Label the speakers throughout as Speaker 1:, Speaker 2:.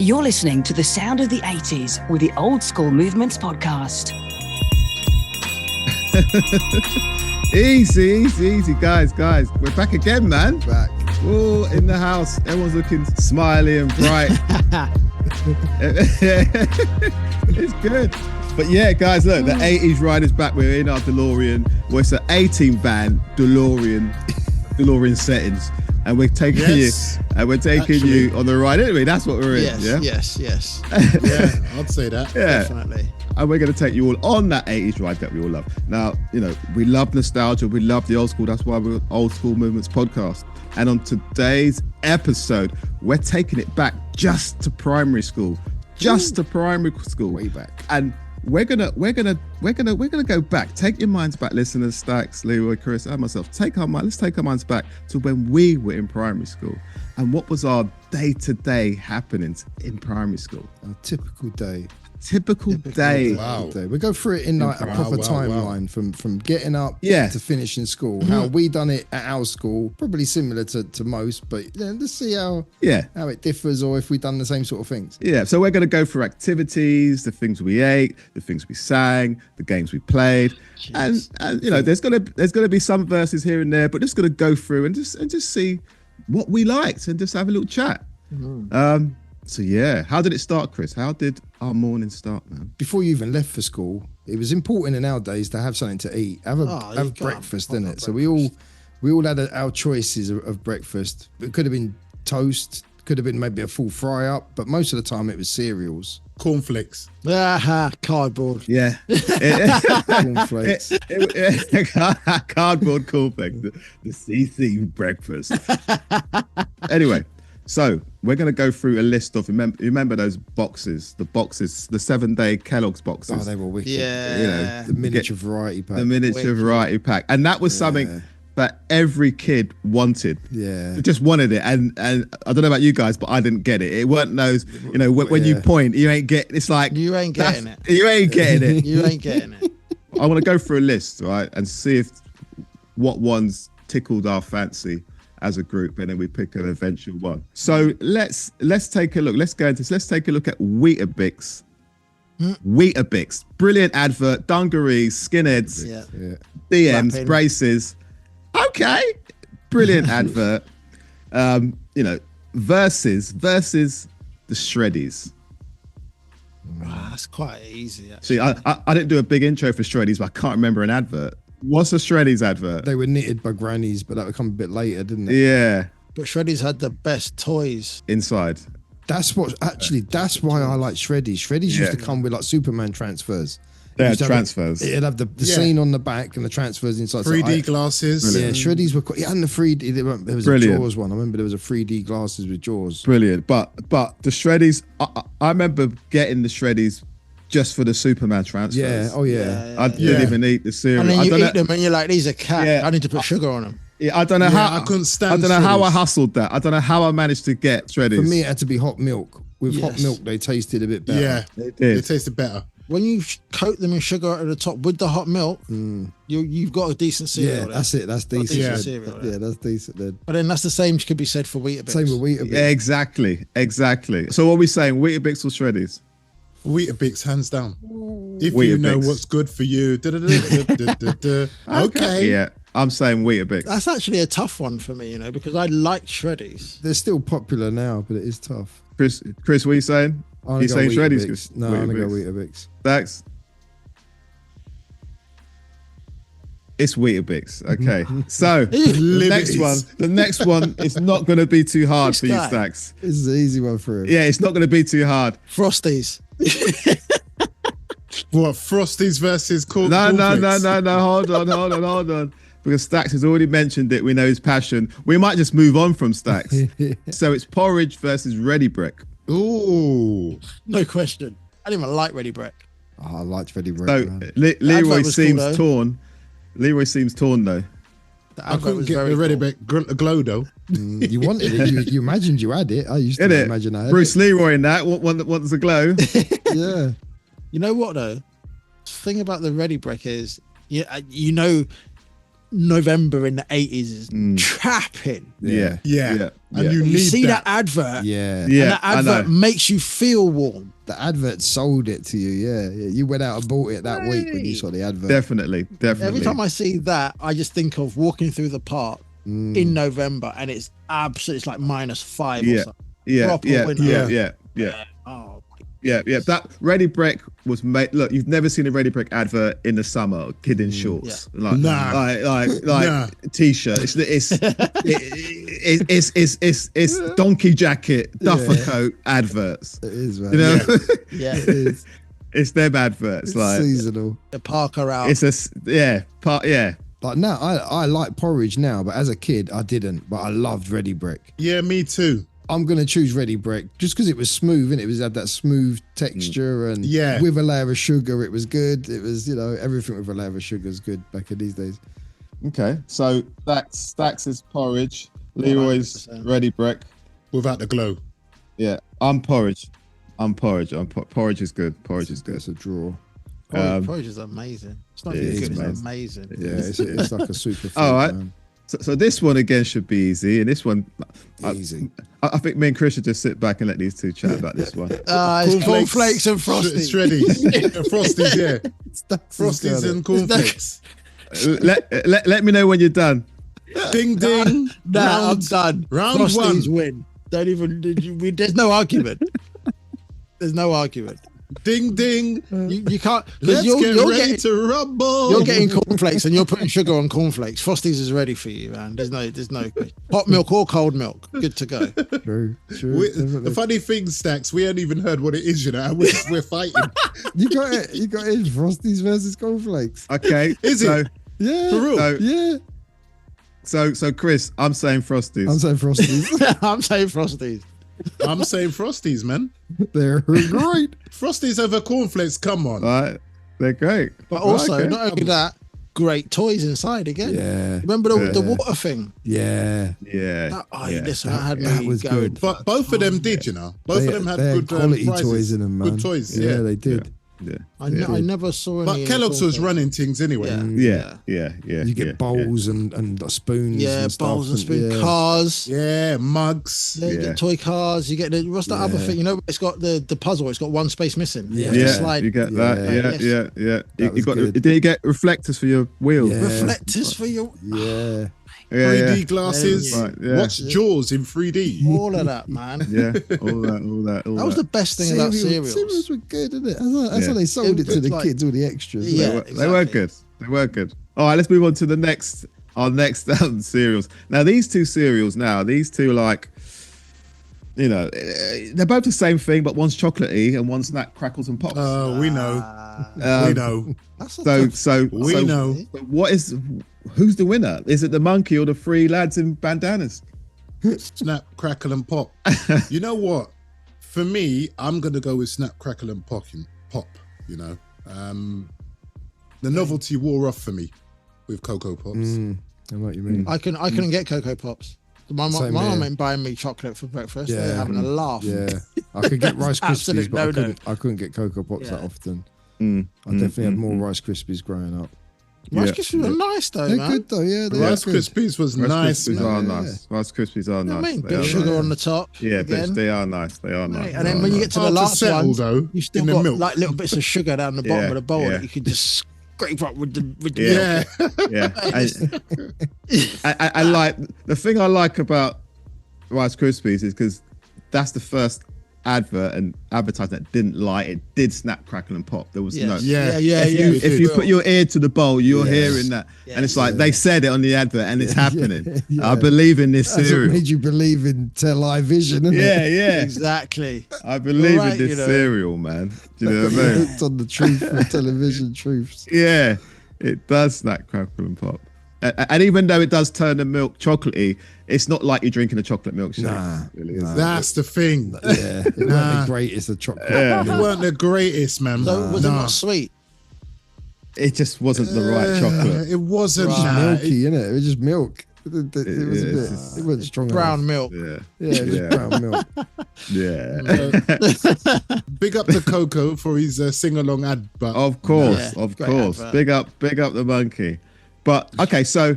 Speaker 1: You're listening to the sound of the 80s with the Old Skool Movements Podcast.
Speaker 2: Easy, guys. We're back again, man.
Speaker 3: Back.
Speaker 2: Oh, in the house. Everyone's looking smiley and bright. It's good. But yeah, guys, look, the 80s ride is back. We're in our DeLorean. Well, it's an 18 van DeLorean settings. And we're taking you on the ride. Anyway, that's what we're in.
Speaker 3: Yes.
Speaker 4: Yeah, I'd say that.
Speaker 2: Yeah.
Speaker 3: Definitely.
Speaker 2: And we're going to take you all on that 80s ride that we all love. Now, we love nostalgia. We love the old school. That's why we're Old Skool Movements Podcast. And on today's episode, we're taking it back just to primary school. Way back. And we're gonna go back. Take your minds back, listeners, Stacks, Leroy, Chris, and myself. Let's take our minds back to when we were in primary school and what was our day-to-day happenings in primary school.
Speaker 3: A typical day.
Speaker 2: Typical day.
Speaker 3: Wow. We go through it in like a proper timeline from getting up to finishing school. How we done it at our school, probably similar to most, but let's see how it differs or if we've done the same sort of things.
Speaker 2: Yeah, so we're going to go through activities, the things we ate, the things we sang, the games we played. Jeez. And there's going to be some verses here and there, but just going to go through and just see what we liked and just have a little chat. So yeah, how did it start, Chris? How did our morning start, man?
Speaker 3: Before you even left for school, it was important in our days to have something to eat, have breakfast, didn't it? So we all had our choices of breakfast. It could have been toast, could have been maybe a full fry up, but most of the time it was cereals.
Speaker 4: Cornflakes.
Speaker 3: Cardboard.
Speaker 2: Yeah.
Speaker 3: Cornflakes.
Speaker 2: Cardboard cornflakes. The CC breakfast. Anyway. So we're going to go through a list of, remember those boxes, the 7-day Kellogg's boxes.
Speaker 3: Oh, they were wicked.
Speaker 2: Yeah.
Speaker 3: The miniature variety pack.
Speaker 2: The miniature variety pack. And that was something that every kid wanted.
Speaker 3: Yeah.
Speaker 2: They just wanted it. And I don't know about you guys, but I didn't get it. It weren't those, when you point, you ain't getting, it's like.
Speaker 3: You ain't getting it.
Speaker 2: You ain't getting it.
Speaker 3: You ain't getting it.
Speaker 2: I want to go through a list, right? And see what ones tickled our fancy as a group, and then we pick an eventual one. So let's take a look. Let's go into this. Let's take a look at Weetabix. Weetabix, brilliant advert. Dungarees, skinheads, DMs,
Speaker 3: Rapping.
Speaker 2: braces. Okay, brilliant advert. Versus the Shreddies.
Speaker 3: That's quite easy.
Speaker 2: Actually. See, I didn't do a big intro for Shreddies, but I can't remember an advert. What's a Shreddies advert?
Speaker 3: They were knitted by grannies, but that would come a bit later, didn't it?
Speaker 2: Yeah.
Speaker 5: But Shreddies had the best toys.
Speaker 2: Inside.
Speaker 3: That's why I like Shreddies. Shreddies used to come with like Superman transfers.
Speaker 2: They had transfers.
Speaker 3: It'd have the scene on the back and the transfers inside.
Speaker 4: 3D glasses.
Speaker 3: Brilliant. Yeah, Shreddies were quite, and the 3D, there was a Jaws one. I remember there was a 3D glasses with Jaws.
Speaker 2: Brilliant. But the Shreddies, I remember getting the Shreddies just for the Superman transfers.
Speaker 3: Yeah. Oh yeah.
Speaker 2: I didn't even eat the cereal.
Speaker 5: And then you eat them and you're like, these are cat.
Speaker 2: Yeah.
Speaker 5: I need to put sugar on them.
Speaker 2: Yeah, I don't know how
Speaker 4: I couldn't stand.
Speaker 2: I don't know how I
Speaker 4: Shreddies.
Speaker 2: hustled that. I don't know how I managed to get Shreddies.
Speaker 3: For me, it had to be hot milk. With hot milk, they tasted a bit better.
Speaker 4: Yeah,
Speaker 2: they did.
Speaker 4: They tasted better.
Speaker 5: When you coat them in sugar at the top with the hot milk, you've got a decent cereal.
Speaker 3: Yeah, that's it. That's decent.
Speaker 5: Yeah. Cereal,
Speaker 3: Yeah, that's decent then.
Speaker 5: But then that's the same could be said for Weetabix.
Speaker 3: Same with Weetabix.
Speaker 2: Yeah, exactly. So what are we saying? Weetabix or Shreddies?
Speaker 4: Weetabix, hands down. If you know what's good for you. Okay.
Speaker 2: Yeah, I'm saying Weetabix.
Speaker 5: That's actually a tough one for me, because I like Shreddies.
Speaker 3: They're still popular now, but it is tough.
Speaker 2: Chris, what are you saying? You saying Shreddies?
Speaker 3: No, I'm gonna go Weetabix.
Speaker 2: Dax? It's Weetabix. Okay. So the next one is not going to be too hard for you, Stacks.
Speaker 3: This is an easy one for him.
Speaker 2: Yeah, it's not going to be too hard.
Speaker 5: Frosties.
Speaker 4: What, Frosties versus
Speaker 2: No. Hold on. Because Stacks has already mentioned it. We know his passion. We might just move on from Stacks. So it's porridge versus Ready Brick.
Speaker 4: Ooh.
Speaker 5: No question. I didn't even like Ready Brick.
Speaker 3: Oh, I liked Ready Brick.
Speaker 2: So Leroy seems
Speaker 5: cool,
Speaker 2: torn. Leroy seems torn though.
Speaker 4: I couldn't get the Ready Brick glow though.
Speaker 3: You wanted it. You imagined you had it. I used to imagine I had
Speaker 2: Bruce
Speaker 3: it.
Speaker 2: Leroy in that. Wants a glow.
Speaker 3: Yeah.
Speaker 5: You know what though? The thing about the Ready Brick is, November in the 80s is trapping.
Speaker 2: Yeah.
Speaker 4: And you
Speaker 5: You
Speaker 4: need
Speaker 5: see that
Speaker 4: that.
Speaker 5: advert,
Speaker 3: Yeah.
Speaker 5: and that
Speaker 2: I
Speaker 5: advert
Speaker 2: know.
Speaker 5: makes you feel warm.
Speaker 3: The advert sold it to you. Yeah. You went out and bought it that week when you saw the advert.
Speaker 2: Definitely.
Speaker 5: Every time I see that, I just think of walking through the park in November, and it's absolutely, it's like -5 or something. Proper winter. Oh,
Speaker 2: Yeah. That Ready Brick was made. Look, you've never seen a Ready Brick advert in the summer. Kid in shorts, like t-shirt. It's donkey jacket, duffer coat adverts.
Speaker 3: It is, man.
Speaker 2: You know,
Speaker 5: yeah.
Speaker 3: It is.
Speaker 2: it's them adverts.
Speaker 3: It's
Speaker 2: Like
Speaker 3: seasonal.
Speaker 5: The Parker out.
Speaker 2: it's a
Speaker 3: Like now, I like porridge now, but as a kid, I didn't. But I loved Ready Brick.
Speaker 4: Yeah, me too.
Speaker 3: I'm going to choose Ready Brick just because it was smooth and it had that smooth texture and with a layer of sugar, it was good. It was, everything with a layer of sugar is good back in these days.
Speaker 2: Okay, so Stacks is porridge. Leroy's
Speaker 5: 100%.
Speaker 2: Ready Brick.
Speaker 4: Without the glow.
Speaker 2: Yeah, I'm porridge. Porridge is good. Porridge is good.
Speaker 3: It's a draw.
Speaker 5: Porridge is amazing. It's not
Speaker 2: it
Speaker 5: even
Speaker 2: is
Speaker 5: good, it's amazing.
Speaker 3: Yeah, it's like a super food.
Speaker 2: All right.
Speaker 3: Man.
Speaker 2: So this one again should be easy, and this one,
Speaker 3: Easy.
Speaker 2: I think me and Chris should just sit back and let these two chat about this one.
Speaker 5: It's cornflakes and frosties.
Speaker 4: Shreddies. Frosties, yeah. Frosties and cornflakes.
Speaker 2: let me know when you're done.
Speaker 4: Ding, ding.
Speaker 5: Nah, I'm done.
Speaker 4: Round
Speaker 5: Frosties
Speaker 4: one.
Speaker 5: win. Don't even. There's no argument. There's no argument.
Speaker 4: Ding, ding.
Speaker 5: You can't.
Speaker 4: Let's get ready to rumble.
Speaker 5: You're getting cornflakes and you're putting sugar on cornflakes. Frosties is ready for you, man. There's no hot milk or cold milk. Good to go.
Speaker 3: True.
Speaker 4: The funny thing, Stacks, we haven't even heard what it is, and we're fighting.
Speaker 3: You got it. You got it. Frosties versus cornflakes.
Speaker 2: Okay,
Speaker 4: Is it?
Speaker 3: Yeah.
Speaker 4: For real?
Speaker 2: So,
Speaker 3: Yeah.
Speaker 2: So Chris, I'm saying Frosties.
Speaker 3: I'm saying Frosties.
Speaker 5: I'm saying Frosties.
Speaker 4: I'm saying Frosties, man.
Speaker 3: They're great.
Speaker 4: Frosties over cornflakes, come on.
Speaker 2: All right, they're great.
Speaker 5: But also,
Speaker 2: Okay.
Speaker 5: not only that, great toys inside again.
Speaker 3: Yeah.
Speaker 5: Remember the water thing?
Speaker 3: Yeah.
Speaker 2: Yeah.
Speaker 5: Listen, I had
Speaker 3: that
Speaker 5: me
Speaker 3: was
Speaker 5: going.
Speaker 3: good.
Speaker 4: But both of them did, Both of them had
Speaker 3: they
Speaker 4: good
Speaker 3: quality
Speaker 4: prizes.
Speaker 3: toys in them, man.
Speaker 4: Good toys,
Speaker 3: Yeah,
Speaker 4: yeah.
Speaker 3: they did.
Speaker 2: Yeah.
Speaker 5: I never saw any.
Speaker 4: But
Speaker 5: in
Speaker 4: Kellogg's was
Speaker 5: cornflakes.
Speaker 4: running things anyway.
Speaker 5: Yeah.
Speaker 2: Yeah.
Speaker 3: You get bowls and spoons.
Speaker 5: Yeah,
Speaker 3: and stuff,
Speaker 5: bowls and spoon
Speaker 3: yeah.
Speaker 5: cars.
Speaker 4: Yeah, mugs.
Speaker 5: Yeah, you get toy cars. You get what's that other thing? It's got the puzzle. It's got one space missing.
Speaker 3: Yeah.
Speaker 5: You have to
Speaker 2: Yeah,
Speaker 5: slide.
Speaker 2: you get that. Yeah.
Speaker 3: That was good.
Speaker 2: Did you get reflectors for your wheels?
Speaker 3: Yeah.
Speaker 5: Reflectors for your
Speaker 3: Yeah.
Speaker 4: 3D glasses.
Speaker 2: Right, yeah.
Speaker 4: Watch Jaws in 3D.
Speaker 5: all of that, man.
Speaker 2: Yeah, all that.
Speaker 5: That was the best thing about cereals.
Speaker 3: Cereals were good, isn't it? That's how they sold it to the kids, all the extras.
Speaker 5: Yeah.
Speaker 2: They were good. They were good. All right, let's move on to our next cereals. Now, these two cereals, like, they're both the same thing, but one's chocolatey and one's snack crackles and pops.
Speaker 4: Oh, we know. We know.
Speaker 2: We
Speaker 4: know.
Speaker 2: Who's the winner? Is it the monkey or the three lads in bandanas?
Speaker 4: Snap, crackle, and pop. You know what? For me, I'm going to go with snap, crackle, and pop. The novelty wore off for me with Cocoa Pops.
Speaker 3: I know what you mean.
Speaker 5: I couldn't get Cocoa Pops. My
Speaker 3: Same
Speaker 5: mum
Speaker 3: here.
Speaker 5: ain't buying me chocolate for breakfast.
Speaker 3: Yeah.
Speaker 5: They're having a laugh.
Speaker 3: Yeah, I could get Rice Krispies,
Speaker 5: Absolute
Speaker 3: but
Speaker 5: no-no.
Speaker 3: I couldn't get Cocoa Pops that often.
Speaker 2: Mm,
Speaker 3: I definitely had more Rice Krispies growing up.
Speaker 5: Rice Krispies are nice though,
Speaker 3: They're
Speaker 5: man.
Speaker 3: good though, yeah.
Speaker 4: Rice Krispies was nice,
Speaker 2: Rice Krispies
Speaker 4: man.
Speaker 2: are nice. Rice Krispies are
Speaker 5: You know what I
Speaker 2: nice.
Speaker 5: mean?
Speaker 2: They
Speaker 5: Bit
Speaker 2: are
Speaker 5: of sugar
Speaker 2: nice.
Speaker 5: on the top.
Speaker 2: Yeah,
Speaker 5: again.
Speaker 2: bitch, they are nice. They are nice.
Speaker 5: And then when you get to the
Speaker 4: Hard to
Speaker 5: last
Speaker 4: settle,
Speaker 5: one,
Speaker 4: though,
Speaker 5: you still
Speaker 4: in the
Speaker 5: got
Speaker 4: milk.
Speaker 5: like little bits of sugar down the bottom
Speaker 2: Yeah,
Speaker 5: of the bowl
Speaker 2: yeah.
Speaker 5: that you could just scrape up with the milk.
Speaker 4: Yeah.
Speaker 2: I like the thing I like about Rice Krispies is because that's the first advert and advertising that didn't lie. It did snap, crackle, and pop. There was no.
Speaker 4: Yeah.
Speaker 2: If you put your ear to the bowl, you're hearing that,
Speaker 5: Yes.
Speaker 2: and it's like they said it on the advert, and it's happening.
Speaker 3: Yeah.
Speaker 2: I believe in this
Speaker 3: That's what
Speaker 2: cereal.
Speaker 3: made you believe in television, isn't it?
Speaker 2: Yeah.
Speaker 5: Exactly.
Speaker 2: I believe
Speaker 5: Right,
Speaker 2: in this
Speaker 5: you know.
Speaker 2: cereal, man. Do you know what I mean?
Speaker 3: Hooked on the truth of television truths.
Speaker 2: Yeah, it does snap, crackle, and pop. And even though it does turn the milk chocolatey, it's not like you're drinking a chocolate milkshake.
Speaker 3: Nah,
Speaker 2: It really is.
Speaker 4: That's the thing.
Speaker 3: Yeah, it weren't the greatest of chocolate.
Speaker 4: It weren't the greatest, man.
Speaker 5: So was it
Speaker 4: Nah.
Speaker 5: not sweet?
Speaker 2: It just wasn't the right chocolate.
Speaker 4: It wasn't.
Speaker 3: It was
Speaker 4: Nah.
Speaker 3: milky, innit? It was just milk. It was a
Speaker 2: yeah,
Speaker 3: bit.
Speaker 2: it's
Speaker 3: It wasn't strong
Speaker 5: Brown
Speaker 3: enough.
Speaker 5: milk.
Speaker 2: Yeah,
Speaker 3: Yeah, it was
Speaker 2: Yeah.
Speaker 3: brown milk.
Speaker 2: yeah.
Speaker 4: Big up to Coco for his sing-along ad. But
Speaker 2: Of course,
Speaker 5: Yeah,
Speaker 2: of
Speaker 5: great
Speaker 2: course.
Speaker 5: advert.
Speaker 2: Big up the monkey. But okay, so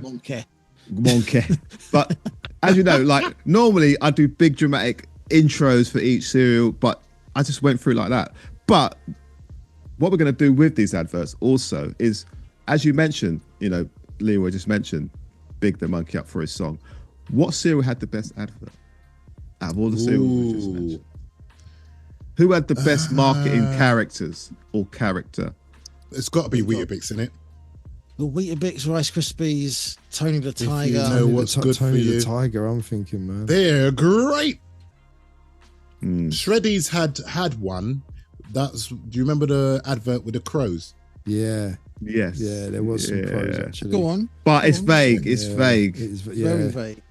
Speaker 5: Monkey.
Speaker 2: But as you know, like normally I do big dramatic intros for each cereal, but I just went through like that. But what we're going to do with these adverts also is, as you mentioned, you know, Leroy just mentioned Big the Monkey Up for his song. What cereal had the best advert out of all the cereals we just mentioned? Who had the best marketing characters or character?
Speaker 4: It's got to be Weetabix, isn't it?
Speaker 5: The Weetabix, Rice Krispies, Tony the Tiger.
Speaker 4: You know what's good for
Speaker 3: Tony
Speaker 4: you.
Speaker 3: the Tiger, I'm thinking, man.
Speaker 4: They're great. Shreddies had one. Do you remember the advert with the crows?
Speaker 3: Yeah.
Speaker 2: Yes.
Speaker 3: Yeah, there was some pros actually.
Speaker 5: Go on.
Speaker 2: But it's vague. It's vague.
Speaker 3: It's
Speaker 5: Very vague.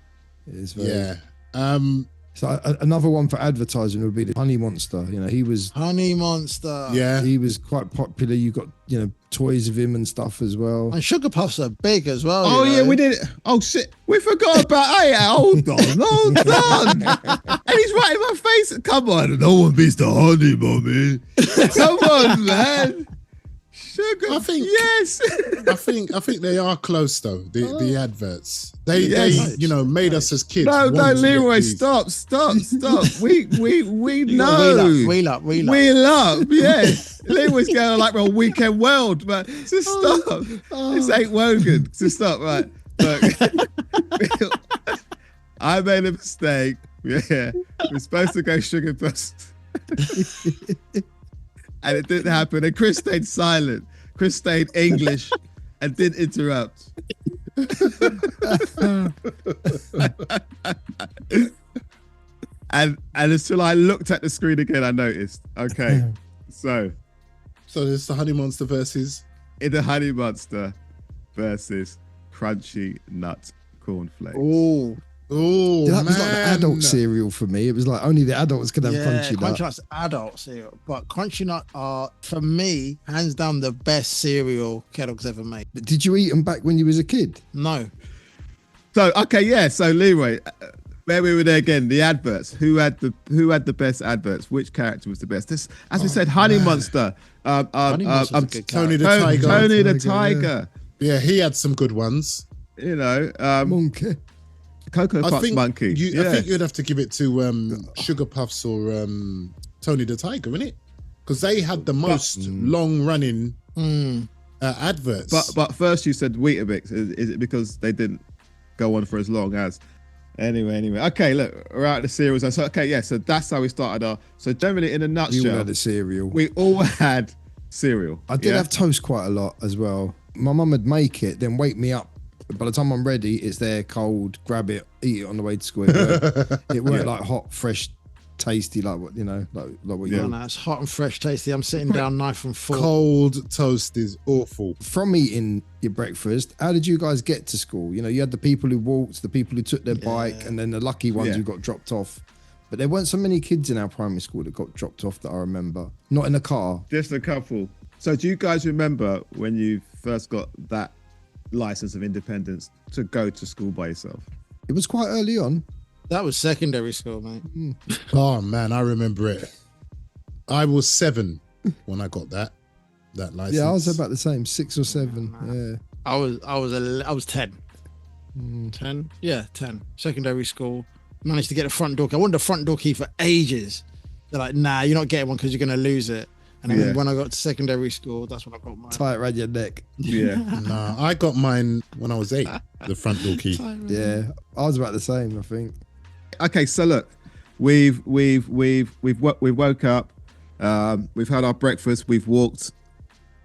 Speaker 3: It is vague.
Speaker 4: Yeah.
Speaker 3: So another one for advertising would be the Honey Monster. You know, he was
Speaker 5: Honey Monster.
Speaker 4: Yeah.
Speaker 3: he was quite popular. You got, you know, toys of him and stuff as well.
Speaker 5: And Sugar Puffs are big as well.
Speaker 2: Oh
Speaker 5: you
Speaker 2: yeah,
Speaker 5: know?
Speaker 2: we did it. Oh shit, we forgot about. Hey, hold on. And he's right in my face. Come on, no one beats the honey, mommy. Come on, man. Sugar.
Speaker 4: I think
Speaker 2: yes.
Speaker 4: I think they are close though. The adverts. They
Speaker 2: Yes.
Speaker 4: you know made us as kids.
Speaker 2: No,
Speaker 4: want to get
Speaker 2: Leroy,
Speaker 4: these.
Speaker 2: stop. We know.
Speaker 5: Wheel up.
Speaker 2: Wheel up, yes. Leroy's going like a weekend world, but just stop. This ain't Wogan. Just stop, right? Look, I made a mistake. Yeah, we're supposed to go Sugar Puffs, and it didn't happen. And Chris stayed silent. Chris stayed English and didn't interrupt. and until I looked at the screen again, I noticed. Okay, so
Speaker 4: there's the Honey Monster versus.
Speaker 2: in the Honey Monster versus Crunchy Nut Cornflakes.
Speaker 4: Oh,
Speaker 3: That was
Speaker 4: man.
Speaker 3: like the adult cereal for me. It was like only the adults could have Crunchy Nut.
Speaker 5: Crunchy Nut's adult cereal, but Crunchy Nut are, for me, hands down the best cereal Kellogg's ever made.
Speaker 3: But did you eat them back when you was a kid?
Speaker 5: No.
Speaker 2: So okay, yeah. So Leroy, where we were there again, the adverts. Who had the best adverts? Which character was the best? This, as we said, Honey Monster.
Speaker 5: Honey Monster's a good
Speaker 4: Tony the
Speaker 5: character.
Speaker 4: Tiger.
Speaker 2: Tony the
Speaker 3: Tiger,
Speaker 2: Tiger.
Speaker 4: Yeah, he had some good ones.
Speaker 2: You know,
Speaker 3: Monkey.
Speaker 2: Cocoa Puffs Monkey.
Speaker 4: I think you'd have to give it to Sugar Puffs or Tony the Tiger, innit? Because they had the most long-running adverts.
Speaker 2: But first you said Weetabix. Is it because they didn't go on for as long as? Anyway. Okay, look, we're out of the cereals. So okay, yeah. So that's how we started our. So generally, in a
Speaker 3: We
Speaker 2: nutshell,
Speaker 3: all had a cereal.
Speaker 2: we all had cereal.
Speaker 3: I did have toast quite a lot as well. My mum would make it, then wake me up. By the time I'm ready, it's there cold. Grab it, eat it on the way to school. It weren't like hot, fresh, tasty like what like what you.
Speaker 5: No, it's hot and fresh, tasty. I'm sitting down, knife and fork.
Speaker 4: Cold toast is awful.
Speaker 3: From eating your breakfast, how did you guys get to school? You know, you had the people who walked, the people who took their bike, and then the lucky ones who got dropped off. But there weren't so many kids in our primary school that got dropped off that I remember. Not in a car.
Speaker 2: Just a couple. So do you guys remember when you first got that license of independence to go to school by yourself?
Speaker 3: It was quite early on.
Speaker 5: That was secondary school, mate.
Speaker 4: Oh man, I remember it. I was 7 when I got that license.
Speaker 3: Yeah, I was about the same, 6 or 7. Yeah.
Speaker 5: I was 10. 10? Yeah, 10. Secondary school. Managed to get a front door key. I wanted a front door key for ages. They're like, nah, you're not getting one because you're going to lose it. And then when I got to secondary school, that's when I got mine.
Speaker 3: Tie it around your neck.
Speaker 2: Yeah.
Speaker 4: Nah, I got mine when I was 8. The front door key.
Speaker 3: Yeah, I was about the same, I think.
Speaker 2: Okay, so look, we've woke up, we've had our breakfast, we've walked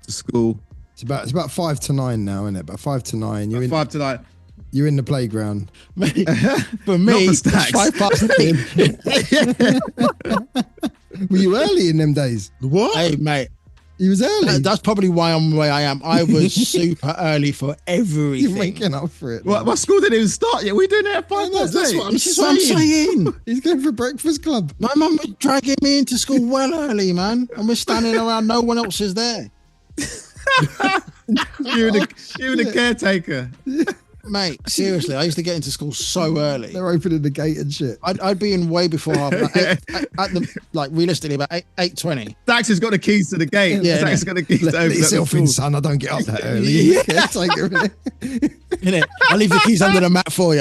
Speaker 2: to school.
Speaker 3: It's about 5 to 9 now, isn't it? About 5 to 9. You're in
Speaker 2: 5 to 9.
Speaker 3: You're in the playground.
Speaker 5: For me,
Speaker 2: Not for
Speaker 5: it's
Speaker 3: 5 past 8. Were you early in them days?
Speaker 4: What?
Speaker 5: Hey, mate.
Speaker 3: You was early.
Speaker 5: That's probably why I'm the way I am. I was super early for everything.
Speaker 3: You're making up for it.
Speaker 2: Well, my school didn't even start yet. We're doing it at 5 past
Speaker 4: That's
Speaker 2: 8.
Speaker 4: what I'm
Speaker 5: This is what I'm saying.
Speaker 3: He's going for breakfast club.
Speaker 5: My mum was dragging me into school well early, man. And we're standing around, no one else is there.
Speaker 2: You were the caretaker.
Speaker 5: Mate, seriously, I used to get into school so early.
Speaker 3: They're opening the gate and shit.
Speaker 5: I'd be in way before half. Realistically, about 8:20.
Speaker 2: Dax has got the keys to the gate.
Speaker 5: Yeah,
Speaker 2: Dax has got the keys to
Speaker 3: Let
Speaker 2: open up the
Speaker 3: yourself in,
Speaker 2: school.
Speaker 3: son. I don't get up that early.
Speaker 5: Yeah.
Speaker 3: Take it.
Speaker 5: Innit? I'll leave the keys under the mat for you.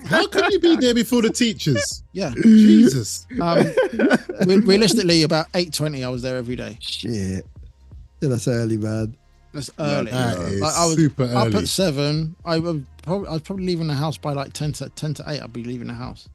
Speaker 4: How can you be there before the teachers?
Speaker 5: Yeah.
Speaker 4: Jesus.
Speaker 5: Realistically, about 8:20, I was there every day.
Speaker 3: Shit. Yeah, that's early, man.
Speaker 5: That's early.
Speaker 4: That is
Speaker 5: I was
Speaker 4: super
Speaker 5: up
Speaker 4: early.
Speaker 5: at 7. I was probably leaving the house by like 10 to 8. I'd be leaving the house.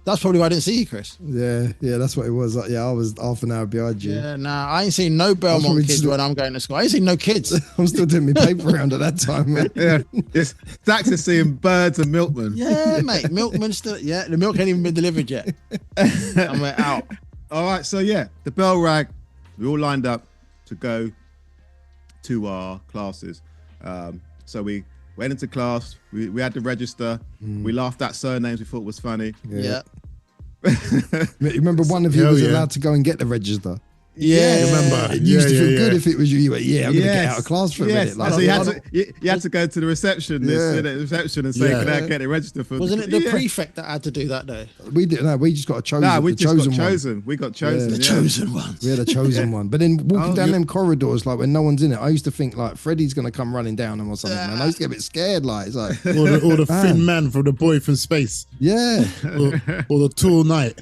Speaker 5: That's probably why I didn't see you, Chris.
Speaker 3: Yeah, that's what it was. Like, yeah, I was half an hour behind you.
Speaker 5: Yeah, nah, I ain't seen no Belmont kids
Speaker 3: still-
Speaker 5: when I'm going to school. I ain't seen no kids.
Speaker 3: I'm still doing my paper round at that time, man.
Speaker 2: Yeah, yes. Dax is seeing birds and milkmen.
Speaker 5: Yeah, mate. Milkman still. Yeah, the milk ain't even been delivered yet. And we're out.
Speaker 2: All right, so yeah, the bell rang. We all lined up to go to our classes. So we went into class. We had to register. We laughed at surnames we thought was funny.
Speaker 5: Yeah.
Speaker 3: You remember one of you
Speaker 4: Hell
Speaker 3: was
Speaker 4: yeah.
Speaker 3: allowed to go and get the register?
Speaker 5: Yeah.
Speaker 4: Remember?
Speaker 3: It used to feel
Speaker 4: Yeah.
Speaker 3: good if it was you. You went, yeah, I'm going to get
Speaker 2: Yes.
Speaker 3: out of class for a
Speaker 2: Yes.
Speaker 3: minute. Like,
Speaker 2: So you had to go to the reception,
Speaker 3: Yeah.
Speaker 2: reception and say,
Speaker 4: Yeah.
Speaker 2: "Can I get it registered for?"
Speaker 5: Wasn't it the
Speaker 2: Yeah.
Speaker 5: prefect that had to do that though?
Speaker 3: we did. No, we just got a chosen.
Speaker 2: Nah, we
Speaker 3: the
Speaker 2: just
Speaker 3: chosen
Speaker 2: got
Speaker 3: one.
Speaker 2: chosen. We got chosen.
Speaker 3: Yeah.
Speaker 5: The
Speaker 2: yeah.
Speaker 5: chosen ones.
Speaker 3: We had a chosen one. But then walking
Speaker 2: Oh,
Speaker 3: down
Speaker 2: you-
Speaker 3: them corridors, like when no one's in it, I used to think like Freddie's going to come running down them or something. Man, I used to get a bit scared. Like, it's like,
Speaker 4: Or the thin man from the boy from space.
Speaker 3: yeah,
Speaker 4: Or the tall knight.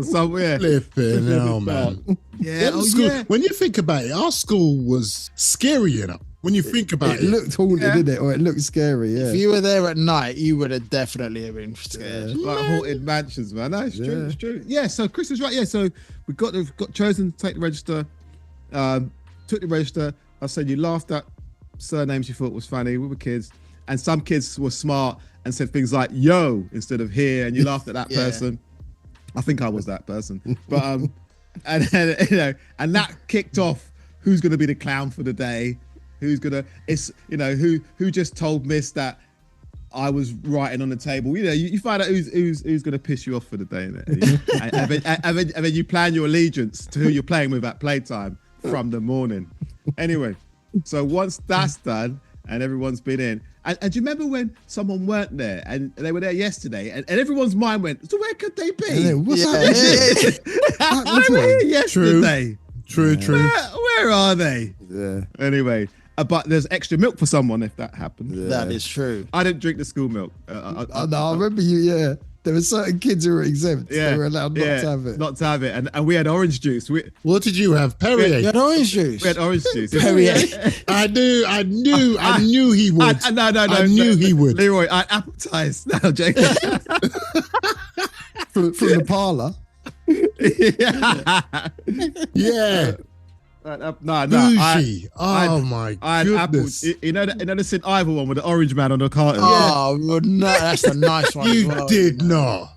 Speaker 2: Somewhere.
Speaker 4: Flipping hell, man.
Speaker 2: Yeah.
Speaker 4: Them
Speaker 2: Oh,
Speaker 4: school-
Speaker 2: yeah.
Speaker 4: When you think about it, our school was scary, you know. When you think about
Speaker 3: it
Speaker 4: it.
Speaker 3: looked haunted,
Speaker 2: Yeah.
Speaker 3: didn't it? Or it looked scary. Yeah.
Speaker 5: If you were there at night, you would have definitely been scared.
Speaker 2: Like haunted mansions, man. No, it's true.
Speaker 3: Yeah.
Speaker 2: It's true. Yeah. So Chris was right. Yeah. So we got chosen to take the register. Took the register. I said you laughed at surnames you thought was funny. We were kids, and some kids were smart and said things like "yo" instead of "here," and you laughed at that
Speaker 5: Yeah.
Speaker 2: person. I think I was that person, but and then, and that kicked off. Who's going to be the clown for the day? Who's gonna? It's who just told Miss that I was writing on the table. You find out who's going to piss you off for the day, innit? and then you plan your allegiance to who you're playing with at playtime from the morning. Anyway, so once that's done and everyone's been in, and do you remember when someone weren't there and they were there yesterday and everyone's mind went, so where could they be?
Speaker 3: And then, what's
Speaker 5: Yeah.
Speaker 3: that?
Speaker 2: They were here yesterday.
Speaker 4: True.
Speaker 2: Where are they?
Speaker 3: Yeah.
Speaker 2: Anyway, but there's extra milk for someone if that happens.
Speaker 5: That is true.
Speaker 2: I didn't drink the school milk.
Speaker 3: No, I remember you. Yeah, there were certain kids who were exempt.
Speaker 2: Yeah,
Speaker 3: They were allowed not to have it.
Speaker 2: Not to have it, and we had orange juice. We
Speaker 4: What did you have? Perrier.
Speaker 5: You had orange juice.
Speaker 2: had orange juice.
Speaker 5: Perrier.
Speaker 4: I knew he would.
Speaker 2: No,
Speaker 4: I knew he would.
Speaker 2: Leroy, I appetized. No, Jake.
Speaker 3: from the parlour.
Speaker 4: Yeah.
Speaker 2: No.
Speaker 4: Bougie. Oh my
Speaker 2: I had
Speaker 4: goodness.
Speaker 2: apples. You know the St. Ivor one with the orange man on the carton.
Speaker 5: Oh, well, no, that's a nice one. as
Speaker 4: You
Speaker 5: well.
Speaker 4: did not.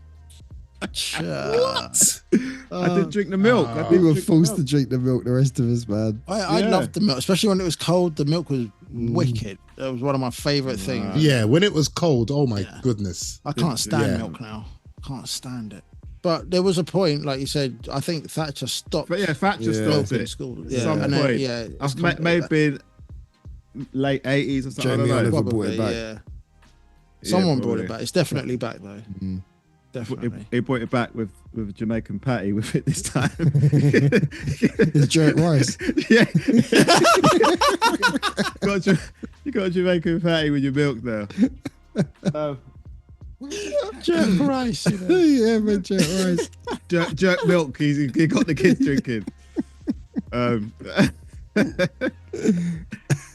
Speaker 5: What?
Speaker 2: I didn't drink the milk.
Speaker 3: We were forced to drink the milk. The rest of us, man.
Speaker 5: I
Speaker 2: Yeah.
Speaker 5: loved the milk, especially when it was cold. The milk was wicked. That was one of my favorite things.
Speaker 4: Yeah, when it was cold, oh my goodness.
Speaker 5: I can't stand
Speaker 4: Yeah.
Speaker 5: milk now. Can't stand it. But there was a point, like you said, I think Thatcher stopped
Speaker 2: But yeah, Thatcher
Speaker 3: Yeah.
Speaker 2: stopped
Speaker 5: in
Speaker 2: it.
Speaker 5: school.
Speaker 2: At
Speaker 5: Yeah,
Speaker 2: some
Speaker 5: and
Speaker 2: point.
Speaker 5: then, yeah, it's
Speaker 2: May have been late 80s or something.
Speaker 3: Jamie
Speaker 2: I don't know.
Speaker 3: Oliver brought it back.
Speaker 5: Yeah. Someone brought
Speaker 2: probably.
Speaker 5: it back. It's definitely back though. Definitely.
Speaker 2: He brought it back with Jamaican patty with it this time.
Speaker 3: It's jerk rice.
Speaker 2: Yeah. you got a Jamaican patty with your milk now.
Speaker 5: Jerk rice. You know.
Speaker 3: Yeah, man, jerk rice.
Speaker 2: Jerk milk. He got the kids drinking.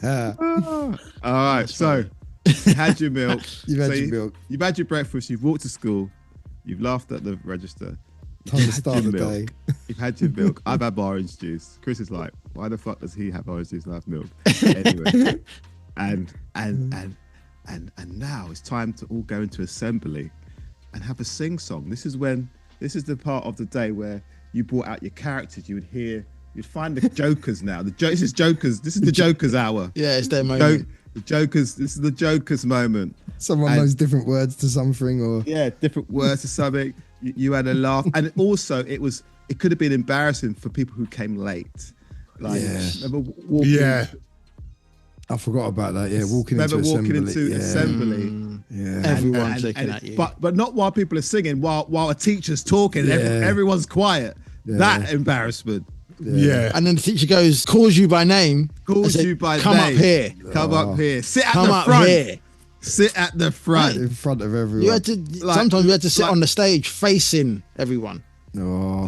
Speaker 2: All right. So you had your milk.
Speaker 3: You've had
Speaker 2: So
Speaker 3: your milk.
Speaker 2: You've had your breakfast. You've walked to school. You've laughed at the register.
Speaker 3: Time to start the
Speaker 2: Your milk.
Speaker 3: day.
Speaker 2: You've had your milk. I've had my orange juice. Chris is like, why the fuck does he have orange juice and I have milk? Anyway, and now it's time to all go into assembly and have a sing song. This is the part of the day where you brought out your characters. You'd find the jokers now. This is the jokers hour.
Speaker 5: Yeah, it's their moment.
Speaker 2: The jokers. This is the jokers moment.
Speaker 3: Someone knows different words to something, or
Speaker 2: Yeah, different words to something. You had a laugh, and also it could have been embarrassing for people who came late. Like,
Speaker 3: Yeah.
Speaker 2: remember walking,
Speaker 4: Yeah.
Speaker 3: I forgot about that. Yeah, walking
Speaker 2: Remember
Speaker 3: into
Speaker 2: walking
Speaker 3: assembly.
Speaker 2: into assembly.
Speaker 3: Yeah.
Speaker 5: Everyone's looking at you.
Speaker 2: But not while people are singing, while a teacher's talking,
Speaker 3: Yeah.
Speaker 2: everyone's quiet.
Speaker 3: Yeah.
Speaker 2: That embarrassment.
Speaker 4: Yeah.
Speaker 5: And then the teacher calls you by name.
Speaker 2: Calls
Speaker 5: and said,
Speaker 2: you by
Speaker 5: Come
Speaker 2: name.
Speaker 5: up here.
Speaker 2: Come up here. Sit at
Speaker 5: Come
Speaker 2: the
Speaker 5: up
Speaker 2: front.
Speaker 5: here.
Speaker 2: Sit at the front.
Speaker 3: In front of everyone.
Speaker 5: You had to. Sometimes you had to sit
Speaker 2: like-
Speaker 5: on the stage facing everyone.
Speaker 3: Oh.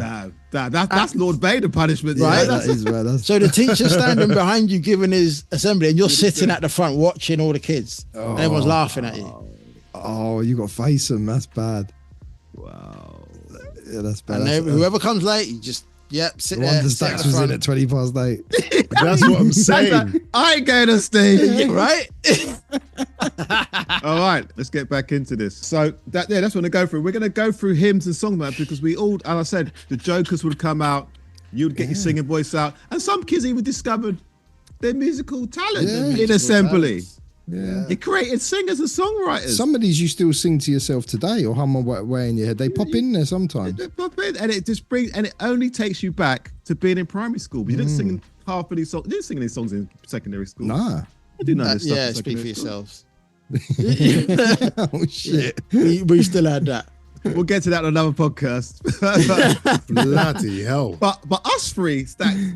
Speaker 2: That's Lord Vader punishment,
Speaker 3: Yeah,
Speaker 2: right?
Speaker 3: that is, man. That's,
Speaker 5: So the teacher's standing behind you giving his assembly, and you're sitting at the front watching all the kids. And everyone's laughing at you.
Speaker 3: oh, you got to face them. That's bad.
Speaker 2: Wow.
Speaker 3: Yeah, that's bad.
Speaker 5: And
Speaker 3: That's,
Speaker 5: whoever comes late, you just sit
Speaker 3: the
Speaker 5: there.
Speaker 3: one the
Speaker 5: sit at
Speaker 3: Stacks
Speaker 5: the
Speaker 3: was in
Speaker 5: front.
Speaker 3: at 20 past 8.
Speaker 4: That's what I'm saying.
Speaker 2: I ain't going to stage.
Speaker 5: Right?
Speaker 2: All right, let's get back into this. So that's what we're going to go through. We're going to go through hymns and song maps because we all, as I said, the jokers would come out, you'd get your singing voice out, and some kids even discovered their musical talent in assembly.
Speaker 3: Yeah.
Speaker 2: It created singers and songwriters.
Speaker 3: Some of these you still sing to yourself today or hum away in your head. They pop in there sometimes.
Speaker 2: They pop in, and it just brings, and it only takes you back to being in primary school. But you didn't sing half of these songs. You didn't sing any songs in secondary school.
Speaker 3: Nah.
Speaker 2: I do know this stuff.
Speaker 5: Yeah,
Speaker 2: in
Speaker 5: speak for
Speaker 2: secondary school.
Speaker 5: yourselves.
Speaker 3: Oh, shit.
Speaker 5: We still had that.
Speaker 2: We'll get to that on another podcast.
Speaker 4: Bloody hell.
Speaker 2: but us three,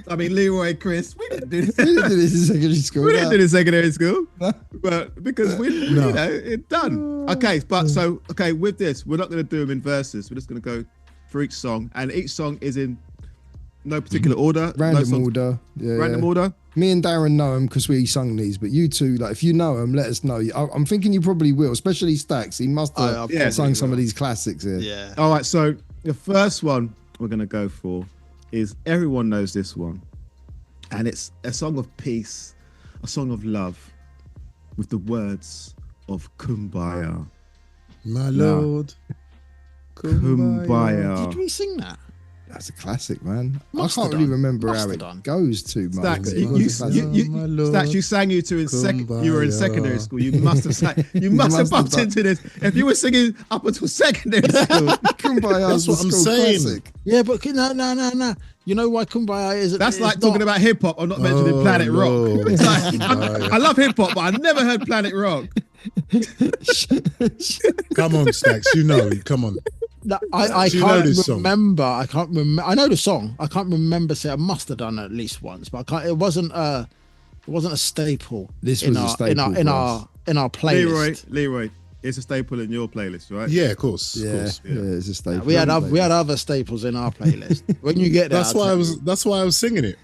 Speaker 2: Leroy, Chris, we didn't do
Speaker 3: We
Speaker 2: this.
Speaker 3: didn't do this in secondary school.
Speaker 2: We didn't
Speaker 3: nah.
Speaker 2: do this in secondary school,
Speaker 3: No.
Speaker 2: but because it's done. Okay, with this, we're not going to do them in verses. We're just going to go for each song, and each song is in no particular order.
Speaker 3: Random order. Yeah.
Speaker 2: Random order.
Speaker 3: Me and Darren know them because we sung these, but you two, like, if you know them, let us know. I'm thinking you probably will, especially Stacks. He must have sung some of these classics here.
Speaker 5: Yeah.
Speaker 2: All right, so the first one we're going to go for is, everyone knows this one, and it's a song of peace, a song of love, with the words of Kumbaya.
Speaker 4: My Lord.
Speaker 2: Kumbaya.
Speaker 5: Did we sing that?
Speaker 3: That's a classic, man.
Speaker 5: Must
Speaker 3: I
Speaker 5: have
Speaker 3: can't really
Speaker 5: done.
Speaker 3: remember
Speaker 5: Must
Speaker 3: how
Speaker 5: have
Speaker 3: it
Speaker 5: done.
Speaker 3: goes too much.
Speaker 2: Stacks,
Speaker 3: but it was a classic.
Speaker 2: you sang you to in you were in secondary school. You must have sang. You must have bumped into this. If you were singing up until secondary school,
Speaker 3: Kumbaya
Speaker 4: That's what
Speaker 3: was
Speaker 4: I'm
Speaker 3: a
Speaker 4: saying.
Speaker 3: classic.
Speaker 5: Yeah, but no. You know why Kumbaya is?
Speaker 2: that's
Speaker 5: it's
Speaker 2: like talking
Speaker 5: not-
Speaker 2: about hip hop. I'm not mentioning Planet Rock.
Speaker 4: Lord.
Speaker 2: It's like, I love hip hop, but I never heard Planet Rock.
Speaker 4: Come on, Stacks. You know. Come on.
Speaker 5: No, I
Speaker 4: Do you know
Speaker 5: can't
Speaker 4: this song?
Speaker 5: remember. I can't remember. I know the song. I can't remember. Say I must have done it at least once, but I can't. It wasn't a staple.
Speaker 3: This
Speaker 5: in
Speaker 3: was a
Speaker 5: our,
Speaker 3: staple
Speaker 5: in
Speaker 3: for
Speaker 5: our
Speaker 3: us.
Speaker 5: in our playlist.
Speaker 2: Leroy, it's a staple in your playlist, right?
Speaker 4: Yeah, of course.
Speaker 3: Yeah,
Speaker 4: Of course.
Speaker 3: yeah, it's a staple.
Speaker 5: We had other staples in our playlist. When you get there,
Speaker 4: That's
Speaker 5: I'll
Speaker 4: why I
Speaker 5: tell
Speaker 4: was.
Speaker 5: you.
Speaker 4: That's why I was singing it.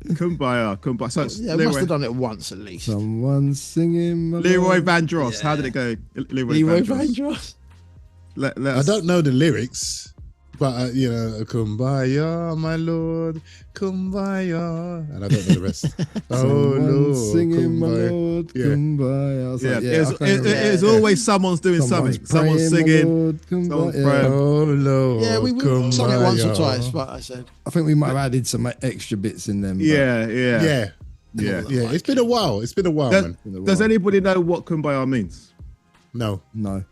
Speaker 2: Kumbaya. So it's
Speaker 5: Yeah, I must have done it once at least.
Speaker 3: Someone singing. my
Speaker 2: Leroy
Speaker 3: love.
Speaker 2: Van Dross. How did it go?
Speaker 5: Leroy Van Dross.
Speaker 2: Let
Speaker 4: I
Speaker 2: us,
Speaker 4: don't know the lyrics, but Kumbaya, my Lord, Kumbaya, and I don't know the rest. Oh
Speaker 3: Someone
Speaker 4: Lord,
Speaker 3: singing, my
Speaker 4: Kumbaya.
Speaker 3: Lord,
Speaker 4: Yeah.
Speaker 3: Kumbaya. I was
Speaker 2: Yeah,
Speaker 3: like,
Speaker 2: it's,
Speaker 3: I can't remember.
Speaker 2: it's always someone's doing something. Someone's
Speaker 3: praying, my
Speaker 2: singing.
Speaker 3: Lord, Kumbaya.
Speaker 2: someone's
Speaker 3: Yeah.
Speaker 2: praying.
Speaker 4: Oh Lord,
Speaker 5: Yeah, we sung it once or
Speaker 4: Kumbaya.
Speaker 5: twice, but I said
Speaker 3: I think we might have added some extra bits in them. but-
Speaker 2: Yeah.
Speaker 4: Yeah, It's been a while. It's been a while, man.
Speaker 2: Does anybody know what Kumbaya means?
Speaker 4: No,
Speaker 3: No.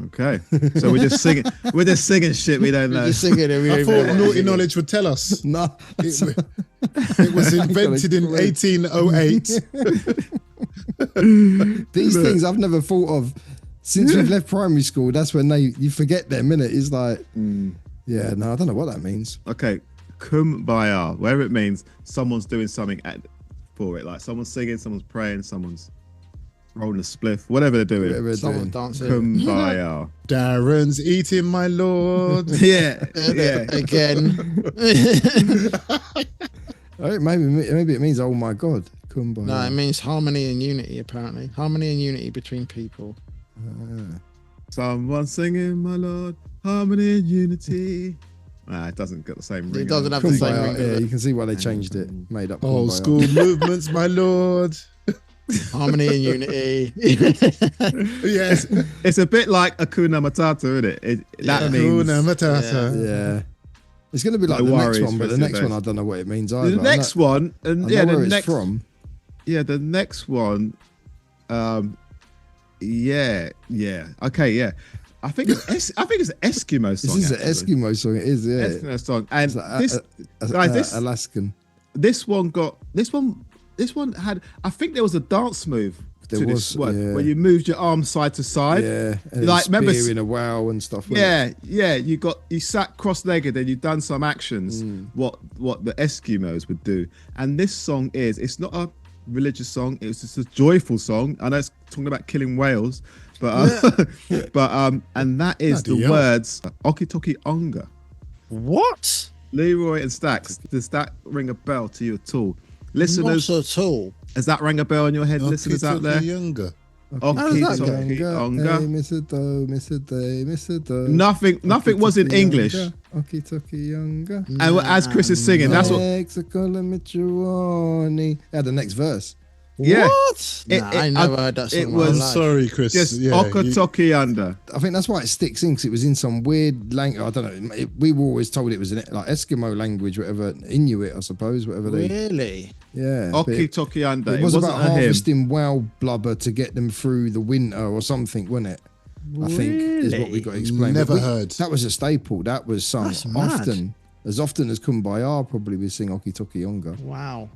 Speaker 2: Okay, so we're just singing. We're just singing shit we don't know.
Speaker 5: just singing it. We
Speaker 4: I
Speaker 5: don't
Speaker 4: thought
Speaker 5: even know what
Speaker 4: naughty
Speaker 5: it is.
Speaker 4: knowledge would tell us.
Speaker 3: No.
Speaker 4: It was invented in 1808.
Speaker 3: These things I've never thought of since we've left primary school. That's when you forget them, innit? It's like, yeah, no, I don't know what that means.
Speaker 2: Okay, Kumbaya, where it means someone's doing something for it, like someone's singing, someone's praying, someone's rolling a spliff, whatever they're doing.
Speaker 3: Whatever they're
Speaker 5: Someone
Speaker 3: doing.
Speaker 5: dancing.
Speaker 2: Kumbaya.
Speaker 4: Darren's eating, my Lord.
Speaker 2: Yeah.
Speaker 5: Again.
Speaker 3: Oh, maybe it means, oh my God, Kumbaya.
Speaker 5: No, it means harmony and unity, apparently. Harmony and unity between people.
Speaker 2: Someone singing, my Lord, harmony and unity. It doesn't get the same ring.
Speaker 5: It doesn't have the same
Speaker 3: Kumbaya,
Speaker 5: ring.
Speaker 3: yeah,
Speaker 5: does
Speaker 3: you
Speaker 5: it?
Speaker 3: can see why they changed it. Made up
Speaker 4: Old
Speaker 3: Kumbaya.
Speaker 4: Skool Movements, my Lord.
Speaker 5: Harmony and unity.
Speaker 4: Yes.
Speaker 2: It's a bit like Hakuna Matata, isn't it? That means
Speaker 4: Hakuna Matata.
Speaker 3: Yeah. It's going to be like
Speaker 2: No
Speaker 3: the
Speaker 2: worries,
Speaker 3: next one, but the next
Speaker 2: Festival
Speaker 3: one, I don't know what it means either.
Speaker 2: the next one, and
Speaker 3: I
Speaker 2: yeah,
Speaker 3: know
Speaker 2: the
Speaker 3: where
Speaker 2: next
Speaker 3: it's from.
Speaker 2: Yeah, the next one. Yeah. Okay, yeah. I think it's an Eskimo song.
Speaker 3: This is an
Speaker 2: actually.
Speaker 3: Eskimo song. It is, yeah.
Speaker 2: Eskimo song, and
Speaker 3: It's like
Speaker 2: this
Speaker 3: Alaskan.
Speaker 2: this one this one had. I think there was a dance move
Speaker 3: There
Speaker 2: to
Speaker 3: was,
Speaker 2: this one
Speaker 3: yeah.
Speaker 2: where you moved your arms side to side.
Speaker 3: Yeah, and
Speaker 2: like remember,
Speaker 3: spearing a wow and stuff. wasn't it?
Speaker 2: yeah. You sat cross-legged and you done some actions. What the Eskimos would do. And this song it's not a religious song. It's just a joyful song. I know it's talking about killing whales, but and that is
Speaker 4: Bloody
Speaker 2: the
Speaker 4: hell.
Speaker 2: words Okitoki Onga.
Speaker 5: What?
Speaker 2: Leroy and Stacks, does that ring a bell to you at all? Listeners,
Speaker 5: Not at all.
Speaker 2: does that ring a bell in your head, listeners out there?
Speaker 4: Younger.
Speaker 2: Okitoki Onga.
Speaker 3: Hey, Mr. Do, Mr. Day, Mr. Do.
Speaker 2: Nothing was in English.
Speaker 3: Okitoki Younger.
Speaker 2: And as Chris is singing, that's what.
Speaker 3: Mexico, yeah, the next verse.
Speaker 2: Yeah.
Speaker 5: What? I never heard that song.
Speaker 2: it
Speaker 5: in my
Speaker 2: was-
Speaker 4: I'm
Speaker 5: life.
Speaker 4: sorry, Chris.
Speaker 2: Just
Speaker 4: Yeah,
Speaker 2: Okitoki Under.
Speaker 3: I think that's why it sticks in, because it was in some weird language. I don't know. We were always told it was in like Eskimo language, whatever, Inuit, I suppose, whatever they.
Speaker 5: Really?
Speaker 3: Yeah. but
Speaker 2: Okitoki Under.
Speaker 3: It was
Speaker 2: wasn't
Speaker 3: about
Speaker 2: a hymn.
Speaker 3: harvesting wow blubber to get them through the winter or something, wasn't it? I think is what we got explained.
Speaker 4: Never
Speaker 3: But
Speaker 4: heard.
Speaker 3: That was a staple. That was sung
Speaker 5: That's mad.
Speaker 3: often as Kumbaya. Probably we sing Okitoki Yonga.
Speaker 5: Wow.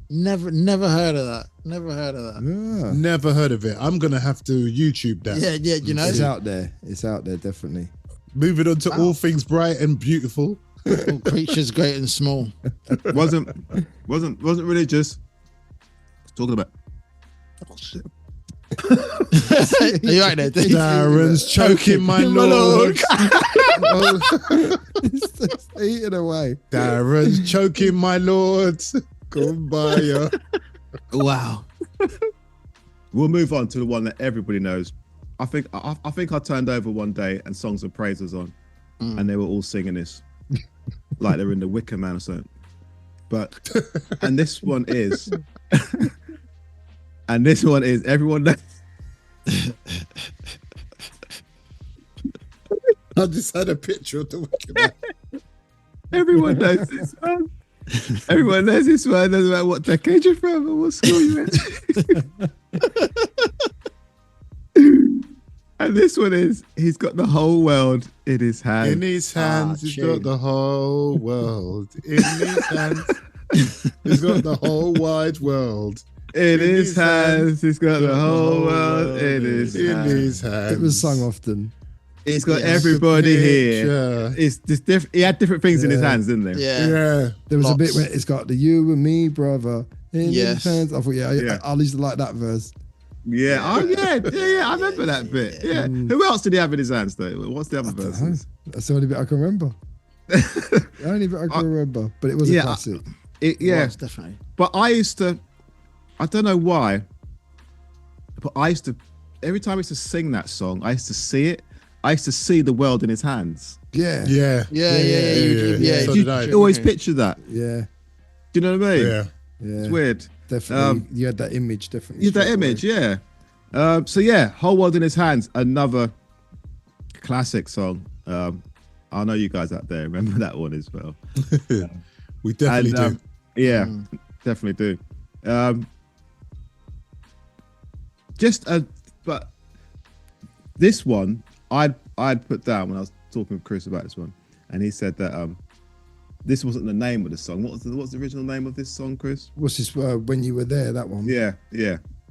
Speaker 5: Never heard of that. Never heard of that.
Speaker 3: Yeah.
Speaker 4: Never heard of it. I'm gonna have to YouTube that.
Speaker 5: Yeah, you know.
Speaker 3: It's out there. It's out there, definitely.
Speaker 4: Moving on to all things bright and beautiful.
Speaker 5: All creatures great and small.
Speaker 2: wasn't religious. Talking about.
Speaker 5: Are you right there? Dave?
Speaker 4: Darren's choking my lord.
Speaker 3: It's eating away.
Speaker 4: Darren's choking my lord. Kumbaya.
Speaker 5: Wow.
Speaker 2: We'll move on to the one that everybody knows. I think I turned over one day and Songs of Praise was on, and they were all singing this, like they're in the Wicker Man or something. And this one is, everyone knows.
Speaker 4: I just had a picture of the Wicker Man.
Speaker 2: Everyone knows this one. Everyone knows this one. Doesn't matter what decade you're from or what school you went to. And this one is, he's got the whole world in his hand.
Speaker 4: In his hands, he's
Speaker 5: tune.
Speaker 4: got the whole world. In his hands, he's got the whole wide world.
Speaker 2: In his hands, he's got the whole world in his
Speaker 4: In
Speaker 2: hands.
Speaker 4: his hands.
Speaker 3: It was sung often.
Speaker 2: He's got everybody here.
Speaker 4: Picture.
Speaker 2: It's just he had different things in his hands, didn't he?
Speaker 5: Yeah.
Speaker 4: Yeah.
Speaker 3: There was a bit
Speaker 5: Lots.
Speaker 3: where it's got the you and me, brother. In
Speaker 5: Yes.
Speaker 3: his hands. I thought,
Speaker 2: Yeah.
Speaker 3: I used to like that verse.
Speaker 2: Yeah. Oh, yeah. I remember that bit. Yeah. Who else did he have in his hands, though? What's the other
Speaker 3: I don't know.
Speaker 2: verses?
Speaker 3: That's the only bit I can remember. The only bit I can remember. But it was a classic.
Speaker 2: Yeah.
Speaker 5: Yes, definitely.
Speaker 2: But I don't know why, but every time I used to sing that song, I used to see it. I used to see the world in his hands.
Speaker 3: Yeah.
Speaker 4: Yeah.
Speaker 5: Yeah.
Speaker 4: So
Speaker 2: Do
Speaker 4: did I.
Speaker 2: you always picture that?
Speaker 3: Yeah.
Speaker 2: Do you know what I mean?
Speaker 4: Yeah.
Speaker 3: Yeah.
Speaker 2: It's weird.
Speaker 3: Definitely. You had that image, definitely.
Speaker 2: Yeah, that
Speaker 3: straight away.
Speaker 2: image, yeah. So yeah, Whole World in His Hands, another classic song. I know you guys out there remember that one as well.
Speaker 4: We definitely do.
Speaker 2: Yeah, definitely do. But this one I'd put down when I was talking with Chris about this one, and he said that this wasn't the name of the song. What's the original name of this song, Chris?
Speaker 3: What's this? When you were there, that one.
Speaker 2: Yeah.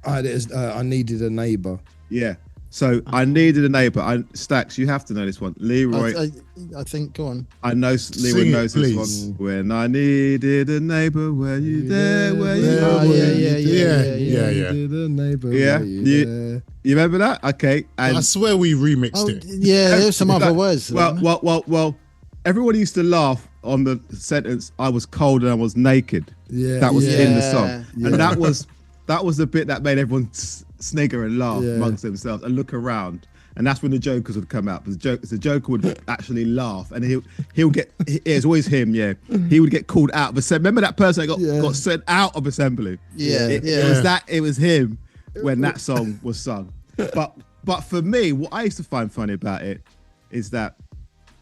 Speaker 3: I had it as I needed a neighbour.
Speaker 2: Yeah. So I needed a neighbour. Stacks, you have to know this one. Leroy,
Speaker 5: I think. Go on.
Speaker 2: I know Leroy
Speaker 4: Sing it,
Speaker 2: knows this
Speaker 4: please.
Speaker 2: one. When I needed a neighbour, were you there? Were you?
Speaker 5: Oh, yeah.
Speaker 4: Yeah.
Speaker 3: Needed a neighbour.
Speaker 2: Yeah.
Speaker 3: were you there?
Speaker 2: You remember that? Okay. And
Speaker 4: I swear we remixed
Speaker 5: Oh,
Speaker 4: it.
Speaker 5: yeah. There's some other words.
Speaker 2: well. Everyone used to laugh on the sentence, "I was cold and I was naked."
Speaker 3: Yeah.
Speaker 2: That was
Speaker 3: yeah.
Speaker 2: in the song,
Speaker 3: Yeah.
Speaker 2: and that was the bit that made everyone snigger and laugh
Speaker 3: Yeah.
Speaker 2: amongst themselves and look around. And that's when the jokers would come out. Because the joker would actually laugh, and he'll get. It's always him. Yeah, he would get called out of assembly. Remember that person that got sent out of assembly?
Speaker 5: Yeah.
Speaker 2: It was him when that song was sung. But for me, what I used to find funny about it is that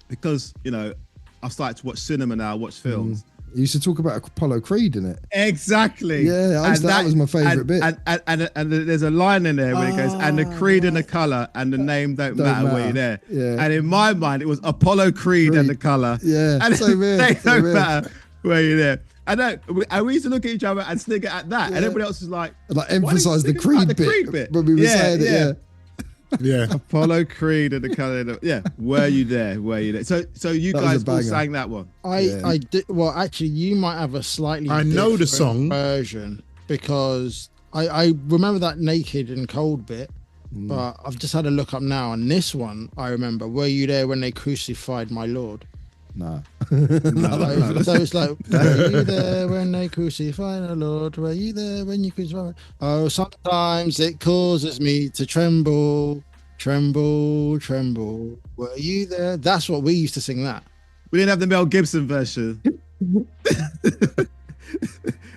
Speaker 2: because I started to watch cinema now, watch films.
Speaker 3: You used to talk about Apollo Creed in it.
Speaker 2: Exactly.
Speaker 3: Yeah, that was my favourite bit.
Speaker 2: And there's a line in there where it goes, and the creed and the colour and the name don't matter when you're there.
Speaker 3: Yeah.
Speaker 2: And in my mind, it was Apollo Creed and the colour.
Speaker 3: Yeah,
Speaker 2: And
Speaker 3: same here,
Speaker 2: they
Speaker 3: same
Speaker 2: don't
Speaker 3: here.
Speaker 2: matter where you're there. I know. We used to look at each other and snigger at that, and everybody else was like
Speaker 3: emphasize the creed bit. When we were saying it,
Speaker 4: Yeah.
Speaker 2: Apollo Creed and the kind of Were you there? Were you there? So you guys all sang that one.
Speaker 5: I did. Well, actually, you might have a slightly.
Speaker 4: I know the song
Speaker 5: version because I remember that naked and cold bit, but I've just had a look up now, and this one I remember. Were you there when they crucified my Lord?
Speaker 3: No.
Speaker 5: So it's like, were you there when they crucified the Lord? Were you there when you crucified? Oh, sometimes it causes me to tremble, tremble, tremble. Were you there? That's what we used to sing. That
Speaker 2: we didn't have the Mel Gibson version.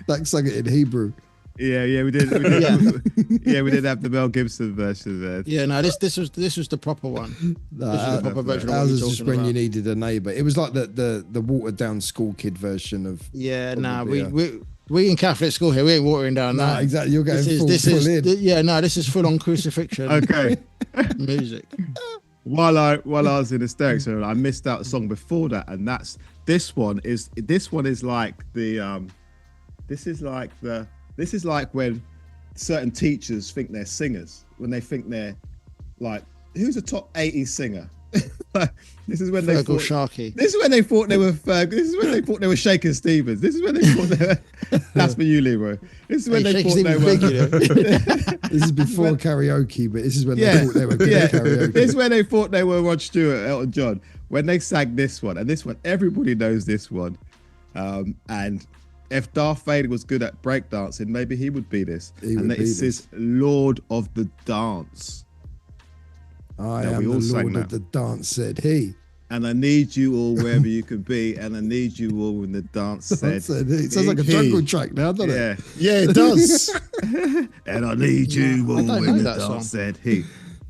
Speaker 3: Like sang it in Hebrew.
Speaker 2: Yeah, we did. We didn't have the Mel Gibson version there.
Speaker 5: Yeah, no, this was the proper one.
Speaker 3: No,
Speaker 5: this was the proper version.
Speaker 3: Ours was just when you needed a neighbour. It was like the watered down school kid version of.
Speaker 5: Yeah, we in Catholic school here, we ain't watering down that.
Speaker 3: Exactly. You're getting full in.
Speaker 5: This is full on crucifixion.
Speaker 2: Okay.
Speaker 5: Music.
Speaker 2: While I was in hysterics, I missed out a song before that, and this one is like when certain teachers think they're singers, when they think they're like, who's a top 80s singer? This is when they thought Sharkey. This is when they thought they were Ferg. This is when they thought they were Shakin' Stevens. This is when they thought they were. That's for you, Leroy. This is when they thought they were.
Speaker 3: This is before karaoke, but this is when they thought they were good at karaoke.
Speaker 2: This is when they thought they were Rod Stewart, Elton John. When they sang this one, and this one, everybody knows this one. And if Darth Vader was good at breakdancing, maybe he would be this. This is Lord of the Dance.
Speaker 3: I am the Lord of the Dance, said he.
Speaker 2: And I need you all wherever you can be, and I need you all when the dance said.
Speaker 3: It sounds like a jungle track now, doesn't it?
Speaker 4: Yeah, it does.
Speaker 2: And I need you all when the dance said he.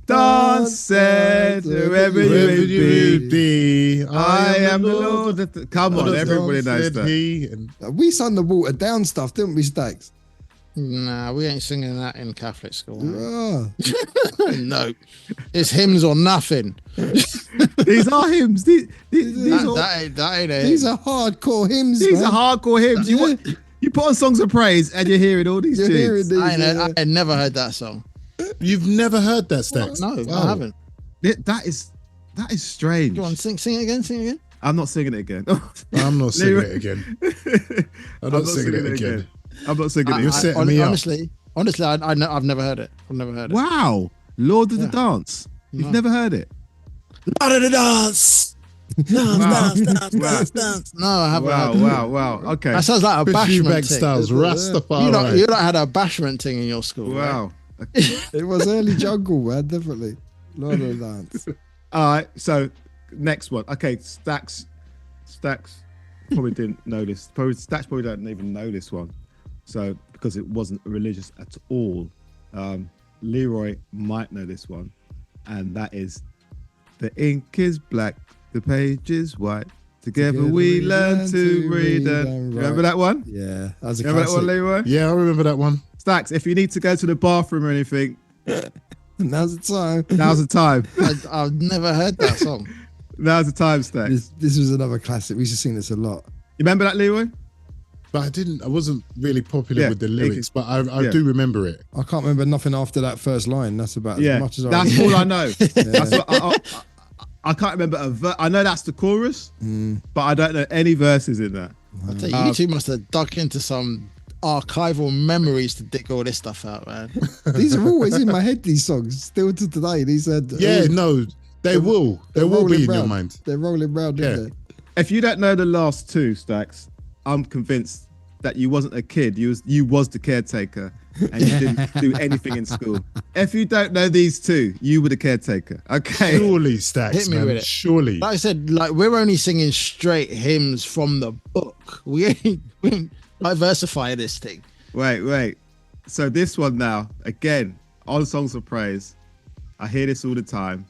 Speaker 2: Dance said wherever you be. I am the Lord. Come on, everybody knows that.
Speaker 3: We sung the watered down stuff, didn't we, Stacks?
Speaker 5: Nah, we ain't singing that in Catholic school. No, it's hymns or nothing.
Speaker 2: These are hymns. These
Speaker 3: are hardcore hymns.
Speaker 2: These are hardcore hymns. You put on songs of praise and you're hearing all these tunes.
Speaker 5: I had never heard that song.
Speaker 4: You've never heard that, Stacks?
Speaker 5: No, wow. I haven't.
Speaker 2: That is strange.
Speaker 5: Go on, sing it again.
Speaker 2: I'm not singing it again.
Speaker 4: I'm not singing it again. I'm not singing it again.
Speaker 2: I'm not singing it.
Speaker 4: You're setting me up.
Speaker 5: Honestly, I've never heard it.
Speaker 2: Wow, Lord of the Dance. You've never heard it?
Speaker 5: Lord of the Dance. Dance. No, I haven't.
Speaker 2: Wow. Okay.
Speaker 5: That sounds like a bashment
Speaker 4: styles, Rastafari.
Speaker 5: You had a bashment thing in your school.
Speaker 2: Wow.
Speaker 5: Right?
Speaker 3: It was early jungle, man. Definitely. Lord of the Dance.
Speaker 2: All right. So next one. Okay, Stacks probably didn't know this. Stacks probably don't even know this one. So because it wasn't religious at all, Leroy might know this one, and that is the ink is black, the page is white. Together we learn to read and write. Remember that one?
Speaker 3: Yeah, that was a
Speaker 2: remember
Speaker 3: classic.
Speaker 2: That one, Leroy?
Speaker 4: Yeah, I remember that one.
Speaker 2: Stacks, if you need to go to the bathroom or anything,
Speaker 3: now's the time.
Speaker 2: Now's the time.
Speaker 5: I've never heard that song.
Speaker 2: Now's the time, Stacks.
Speaker 3: This was another classic. We used to sing this a lot.
Speaker 2: You remember that, Leroy?
Speaker 4: But I wasn't really popular with the lyrics, but I do remember it.
Speaker 3: I can't remember nothing after that first line. That's about as much as I
Speaker 2: remember. That's all I know. That's what I can't remember a verse. I know that's the chorus, but I don't know any verses in that.
Speaker 5: I tell you, you two must have dug into some archival memories to dig all this stuff out, man.
Speaker 3: These are always in my head, these songs, still to today. These are
Speaker 4: they will be in your mind.
Speaker 3: They're rolling round, isn't they?
Speaker 2: If you don't know the last two, Stacks, I'm convinced that you wasn't a kid. You was the caretaker, and you didn't do anything in school. If you don't know these two, you were the caretaker. Okay.
Speaker 4: Surely, Stacks,
Speaker 5: hit me with it.
Speaker 4: Surely.
Speaker 5: Like I said, we're only singing straight hymns from the book. We ain't diversify this thing.
Speaker 2: Wait. So this one now, again, on Songs of Praise. I hear this all the time.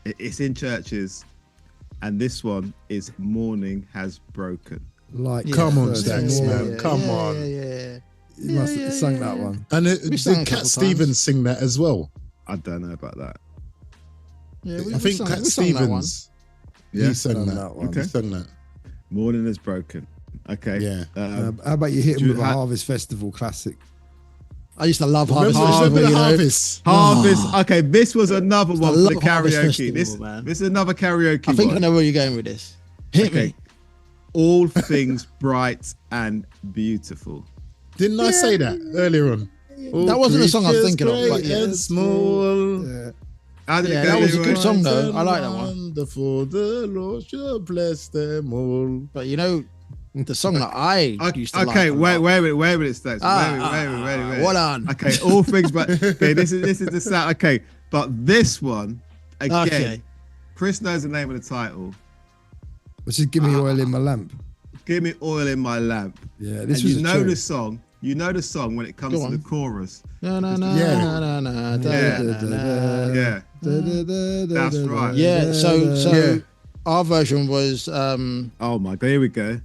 Speaker 2: It's in churches, and this one is Morning Has Broken.
Speaker 4: Come on, Stacks, man. Come on.
Speaker 3: You must have sung that one.
Speaker 4: And did Cat Stevens sing that as well?
Speaker 2: I don't know about that.
Speaker 5: Yeah,
Speaker 4: I think Cat Stevens.
Speaker 2: He
Speaker 4: sang that.
Speaker 2: Okay.
Speaker 4: He sang that.
Speaker 2: Morning Has Broken. Okay.
Speaker 4: Yeah.
Speaker 3: How about you hit
Speaker 2: do
Speaker 3: him
Speaker 2: you
Speaker 3: with a
Speaker 2: ha-
Speaker 3: Harvest Festival classic?
Speaker 5: I used to love Harvest
Speaker 4: Remember
Speaker 5: Festival,
Speaker 4: the
Speaker 5: you know.
Speaker 4: Harvest?
Speaker 2: Harvest. Okay, this was another one for the
Speaker 5: love Harvest
Speaker 2: karaoke.
Speaker 5: Festival, man.
Speaker 2: This is another karaoke
Speaker 5: I think I
Speaker 2: one.
Speaker 5: know where you're going with this. Hit me.
Speaker 2: All things bright and beautiful.
Speaker 4: Didn't I say that earlier on?
Speaker 5: That wasn't the song I was
Speaker 4: Creatures
Speaker 5: thinking of, but
Speaker 4: great
Speaker 5: yeah.
Speaker 4: and small.
Speaker 3: Yeah.
Speaker 2: How did it
Speaker 5: Yeah,
Speaker 2: go?
Speaker 5: that was a
Speaker 2: Leroy?
Speaker 5: good song though. I like that one.
Speaker 4: Wonderful, the Lord shall bless them all.
Speaker 5: But you know, the song that I used to like.
Speaker 2: Okay,
Speaker 5: a
Speaker 2: wait
Speaker 5: lot.
Speaker 2: a minute, Stacks. Wait a minute.
Speaker 5: Hold on.
Speaker 2: Okay, all things, but okay, this is the sound. Okay, but this one again,
Speaker 5: Okay.
Speaker 2: Chris knows the name of the title.
Speaker 3: Which is Give Me Oil in My Lamp.
Speaker 2: Give me oil in my lamp.
Speaker 3: Yeah, this
Speaker 2: And
Speaker 3: was
Speaker 2: you
Speaker 3: a
Speaker 2: know
Speaker 3: tune.
Speaker 2: the song. You know the song when it comes
Speaker 5: Go
Speaker 2: to
Speaker 5: on.
Speaker 2: the chorus.
Speaker 5: Na, na, na,
Speaker 4: Yeah.
Speaker 5: na, na, na, da,
Speaker 2: Yeah.
Speaker 5: da, da, da.
Speaker 2: Yeah, that's right.
Speaker 5: Yeah. So
Speaker 3: Yeah.
Speaker 5: our version was
Speaker 2: Oh my god, here we go.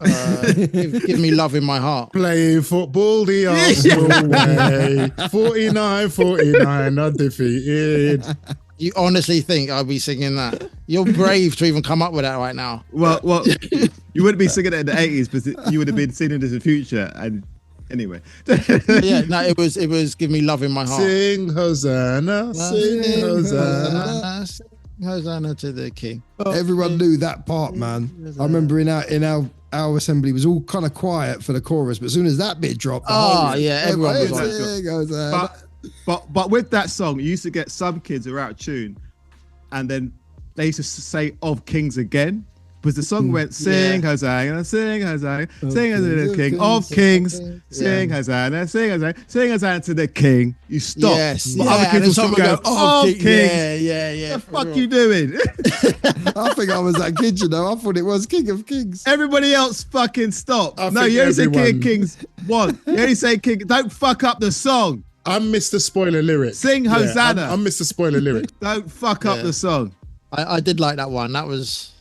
Speaker 5: give me love in my heart.
Speaker 4: Playing football the Arsenal way. 49-49, undefeated.
Speaker 5: You honestly think I'll be singing that? You're brave to even come up with that right now.
Speaker 2: Well, you wouldn't be singing it in the 80s, but you would have been singing it in the future. And anyway,
Speaker 5: Yeah, no, it was give me love in my heart.
Speaker 4: Sing Hosanna, sing Hosanna.
Speaker 5: Sing Hosanna to the King.
Speaker 3: Everyone knew that part, man. I remember in our assembly it was all kind of quiet for the chorus, but as soon as that bit dropped,
Speaker 5: everyone was like,
Speaker 3: "Sing Hosanna."
Speaker 2: but with that song, you used to get some kids who were out of tune, and then they used to say "Of Kings" again, because the song went "Sing Hosanna, sing Hosanna, sing Hosanna to the King of Kings, sing Hosanna, sing Hosanna, sing Hosanna to the King." You stop.
Speaker 5: Yes,
Speaker 2: But
Speaker 5: yeah,
Speaker 2: other
Speaker 5: and
Speaker 2: kids
Speaker 5: then
Speaker 2: will still
Speaker 5: someone
Speaker 2: go,
Speaker 5: go, "Oh,
Speaker 2: "Of
Speaker 5: King."
Speaker 2: Kings."
Speaker 5: Yeah.
Speaker 2: What the fuck you doing?
Speaker 3: I think I was that kid, you know. I thought it was King of Kings.
Speaker 2: Everybody else fucking stop.
Speaker 4: I
Speaker 2: No,
Speaker 4: think
Speaker 2: you only say King of
Speaker 4: everyone-
Speaker 2: Kings one. You only say King. Don't fuck up the song.
Speaker 4: I'm Mr. Spoiler Lyric.
Speaker 2: Sing Hosanna.
Speaker 4: I'm Mr. Spoiler Lyric.
Speaker 2: Don't fuck up
Speaker 5: Yeah.
Speaker 2: the song.
Speaker 5: I did like that one. That was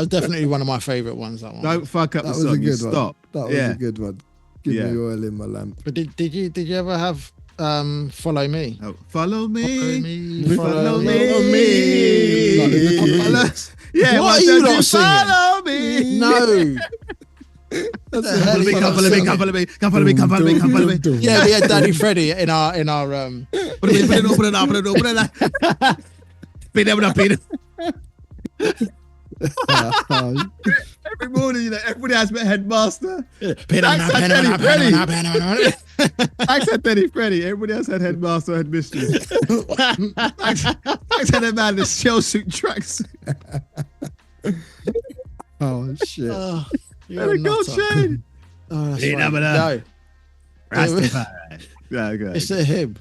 Speaker 5: definitely one of my favorite ones. That one.
Speaker 2: Don't fuck up
Speaker 3: That
Speaker 2: the
Speaker 3: was a
Speaker 2: song. You
Speaker 3: good one.
Speaker 2: stop.
Speaker 3: That was a good one. Give
Speaker 2: Yeah.
Speaker 3: me oil in my lamp.
Speaker 5: But did you ever have Follow Me?
Speaker 2: Oh, follow me.
Speaker 5: Follow
Speaker 2: Follow
Speaker 5: me.
Speaker 2: me. Follow- Yeah,
Speaker 5: What
Speaker 2: why
Speaker 5: are you
Speaker 2: don't
Speaker 5: not singing?
Speaker 2: follow me?
Speaker 5: No.
Speaker 3: That's
Speaker 5: the hell is
Speaker 2: Come
Speaker 5: that
Speaker 2: follow me,
Speaker 5: singing?
Speaker 2: come follow me, come follow me, come follow me, come follow me.
Speaker 5: Yeah, we had Daddy Freddie in our
Speaker 2: Put it on, put it on, put it on, put it on. Beat them up, beat them. Every morning, you know, everybody has met headmaster. Max had Daddy Freddy. Everybody else had headmaster or headmistress. Max had a man in a shell suit tracksuit.
Speaker 3: Oh shit!
Speaker 5: Oh,
Speaker 2: And a gold chain.
Speaker 5: Oh, that's
Speaker 2: Hey,
Speaker 5: right.
Speaker 2: number nine.
Speaker 5: No,
Speaker 2: Rastafari. Yeah, okay.
Speaker 5: it's a hymn.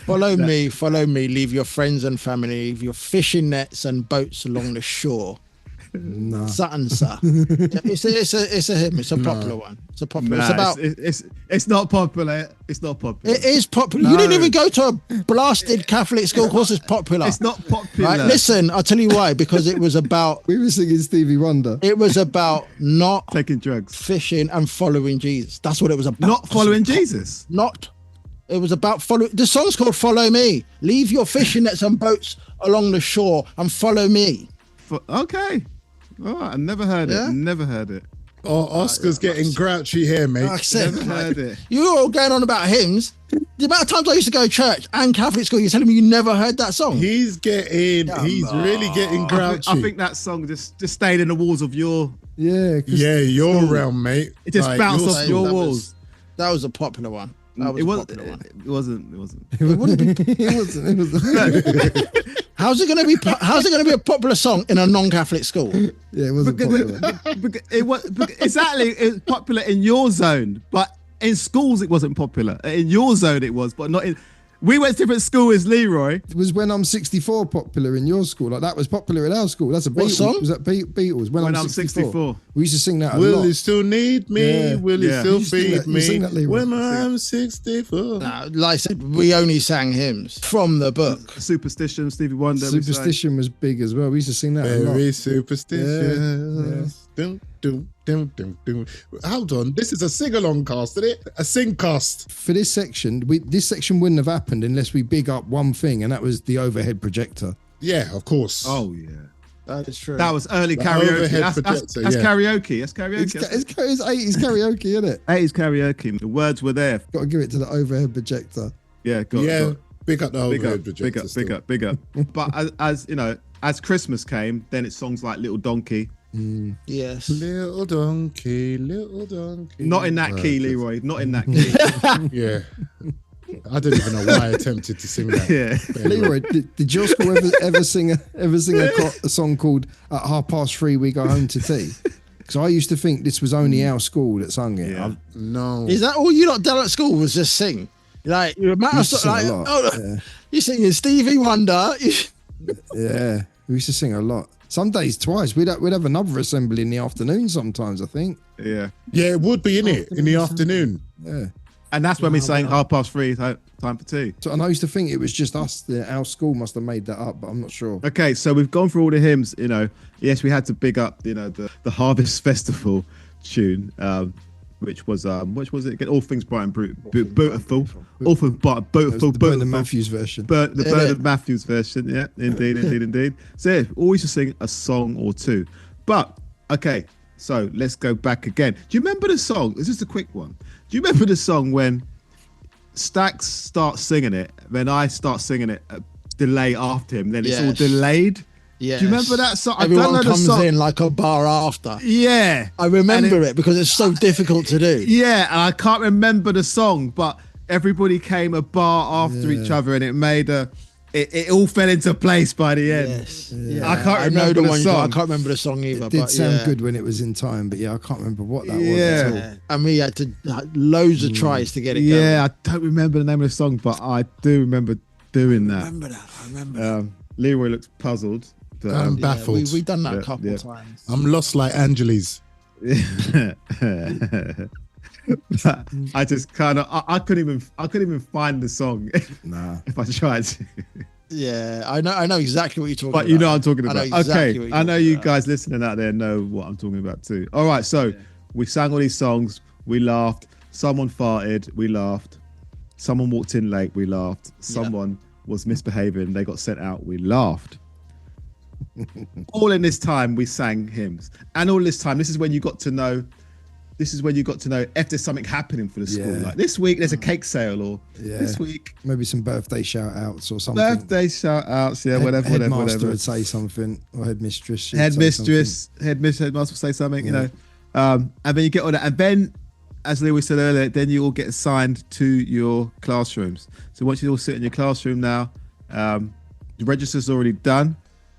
Speaker 5: Follow me, leave your friends and family, leave your fishing nets and boats along the shore.
Speaker 3: No.
Speaker 5: Sutton, sir. It's a hymn. It's a popular one. It's a popular. It's about.
Speaker 2: It's not popular. It's not popular.
Speaker 5: It is popular. You didn't even go to a blasted Catholic school. Of course, it's popular.
Speaker 2: It's not popular.
Speaker 5: Right? Listen, I'll tell you why. Because it was about.
Speaker 3: We were singing Stevie Wonder.
Speaker 5: It was about not
Speaker 2: Taking drugs.
Speaker 5: fishing and following Jesus. That's what it was about.
Speaker 2: Not following Jesus.
Speaker 5: Not. It was about follow. The song's called "Follow Me." Leave your fishing nets and boats along the shore and follow me.
Speaker 2: Okay. All right. I never heard
Speaker 5: Yeah?
Speaker 2: it. Never heard it.
Speaker 4: Oh, Oscar's getting grouchy here, mate.
Speaker 5: Like I said,
Speaker 2: Never heard it.
Speaker 5: you're all going on about hymns. The amount of times I used to go to church and Catholic school, you're telling me you never heard that song?
Speaker 4: He's really getting grouchy.
Speaker 2: I think that song just stayed in the walls of your.
Speaker 3: Yeah. 'Cause
Speaker 4: yeah, your realm, mate.
Speaker 2: It just
Speaker 4: Like,
Speaker 2: bounced
Speaker 4: your
Speaker 2: off your
Speaker 5: that
Speaker 2: walls.
Speaker 5: That was a popular one. That was
Speaker 2: It
Speaker 5: a
Speaker 2: wasn't.
Speaker 5: popular one.
Speaker 2: It wasn't. It wasn't.
Speaker 3: It wasn't. It wasn't.
Speaker 5: How's it going to be? How's it going to be a popular song in a non-Catholic school?
Speaker 3: Yeah, it wasn't popular.
Speaker 2: It was exactly. It's popular in your zone, but in schools it wasn't popular. In your zone it was, but not in. We went to different schools, Leroy.
Speaker 3: It was When I'm 64 popular in your school. Like that was popular in our school. That's a Beatles.
Speaker 5: What song?
Speaker 3: Was that Beatles? When I'm 64. We used to sing that a
Speaker 4: Will
Speaker 3: lot.
Speaker 4: you still need me?
Speaker 3: Yeah.
Speaker 4: Will you
Speaker 2: Yeah.
Speaker 4: still
Speaker 3: You sing
Speaker 4: feed
Speaker 3: that- you sing
Speaker 4: me?
Speaker 3: that, Leroy.
Speaker 4: When I'm 64.
Speaker 5: No, like I said, we only sang hymns from the book.
Speaker 2: Superstition, Stevie Wonder. we sang.
Speaker 3: Superstition was big as well. We used to sing that a lot.
Speaker 4: Very superstitious. Dum, dum, dum, dum, dum. Hold on. This is a sing-along cast, isn't it? A sing cast.
Speaker 3: For this section, this section wouldn't have happened unless we big up one thing, and that was the overhead projector.
Speaker 4: Yeah, of course.
Speaker 2: Oh yeah.
Speaker 5: That is true.
Speaker 2: That was early
Speaker 4: The
Speaker 2: karaoke.
Speaker 4: overhead
Speaker 2: That's
Speaker 4: projector,
Speaker 2: karaoke. That's karaoke.
Speaker 3: It's 80s karaoke, isn't it?
Speaker 2: 80s karaoke. The words were there.
Speaker 3: Got to give it to the overhead projector.
Speaker 2: Yeah,
Speaker 4: big up the overhead
Speaker 2: big
Speaker 4: projector.
Speaker 2: Big up. But as you know, as Christmas came, then it's songs like Little Donkey.
Speaker 5: Yes.
Speaker 4: Little donkey.
Speaker 2: Not in that key, Leroy. Not in that key.
Speaker 4: Yeah. I don't even know why I attempted to sing that.
Speaker 2: Yeah.
Speaker 3: Leroy, did your school ever sing a song called "At 3:30 We Go Home to Tea"? Because I used to think this was only our school that sung it.
Speaker 2: Yeah.
Speaker 4: No.
Speaker 5: Is that all you lot done at school? Was just sing? Like you you singing Stevie Wonder?
Speaker 3: Yeah, we used to sing a lot. Some days twice. We'd have another assembly in the afternoon. Sometimes I think.
Speaker 2: Yeah.
Speaker 4: Yeah, it would be in it in the afternoon.
Speaker 3: Yeah.
Speaker 2: And that's when we sang 3:30, time for tea.
Speaker 3: So, and I used to think it was just us. Our school must have made that up, but I'm not sure.
Speaker 2: Okay, so we've gone through all the hymns. You know, yes, we had to big up, the Harvest Festival tune, which was it again? All Things Bright and Beautiful. All Things Bright and Beautiful.
Speaker 3: The Bernard Matthews version.
Speaker 2: The Bernard Matthews version. Yeah, indeed. So yeah, always to sing a song or two. But okay, so let's go back again. Do you remember the song? This is a quick one. Do you remember the song when Stax starts singing it, then I start singing it, a delay after him, then it's all delayed?
Speaker 5: Yeah.
Speaker 2: Do you remember that song?
Speaker 5: Everyone comes in like a bar after.
Speaker 2: Yeah.
Speaker 5: I remember it because it's so difficult to do.
Speaker 2: Yeah, and I can't remember the song, but everybody came a bar after each other and it made it all fell into place by the end.
Speaker 5: Yes.
Speaker 2: Yeah. I can't remember the song.
Speaker 5: I can't remember the song either.
Speaker 3: It did sound good when it was in time, but I can't remember what that was at all.
Speaker 5: And we had to loads of tries to get it going.
Speaker 2: Yeah, I don't remember the name of the song, but I do remember doing that.
Speaker 5: I remember that.
Speaker 2: Leroy looks puzzled.
Speaker 4: I'm baffled.
Speaker 5: We've done that a couple of times.
Speaker 4: I'm lost like Angeles.
Speaker 2: I just kind of I couldn't even find the song.
Speaker 3: Nah.
Speaker 2: If I tried to.
Speaker 5: Yeah, I know exactly what you're talking about.
Speaker 2: But you know what I'm talking about.
Speaker 5: Exactly
Speaker 2: I know you guys listening out there know what I'm talking about too. All right, so we sang all these songs, we laughed. Someone farted, we laughed. Someone walked in late, we laughed. Someone was misbehaving, they got sent out, we laughed. All in this time we sang hymns, and all this time, this is when you got to know if there's something happening for the school. Like this week there's a cake sale, or this week
Speaker 3: maybe some birthday shout outs or something.
Speaker 2: Birthday shout outs, whatever.
Speaker 3: Headmaster would say something, or headmistress
Speaker 2: would say something, you know. And then you get all that, and then, as Lewis said earlier, then you all get assigned to your classrooms. So once you all sit in your classroom now, the register's already done.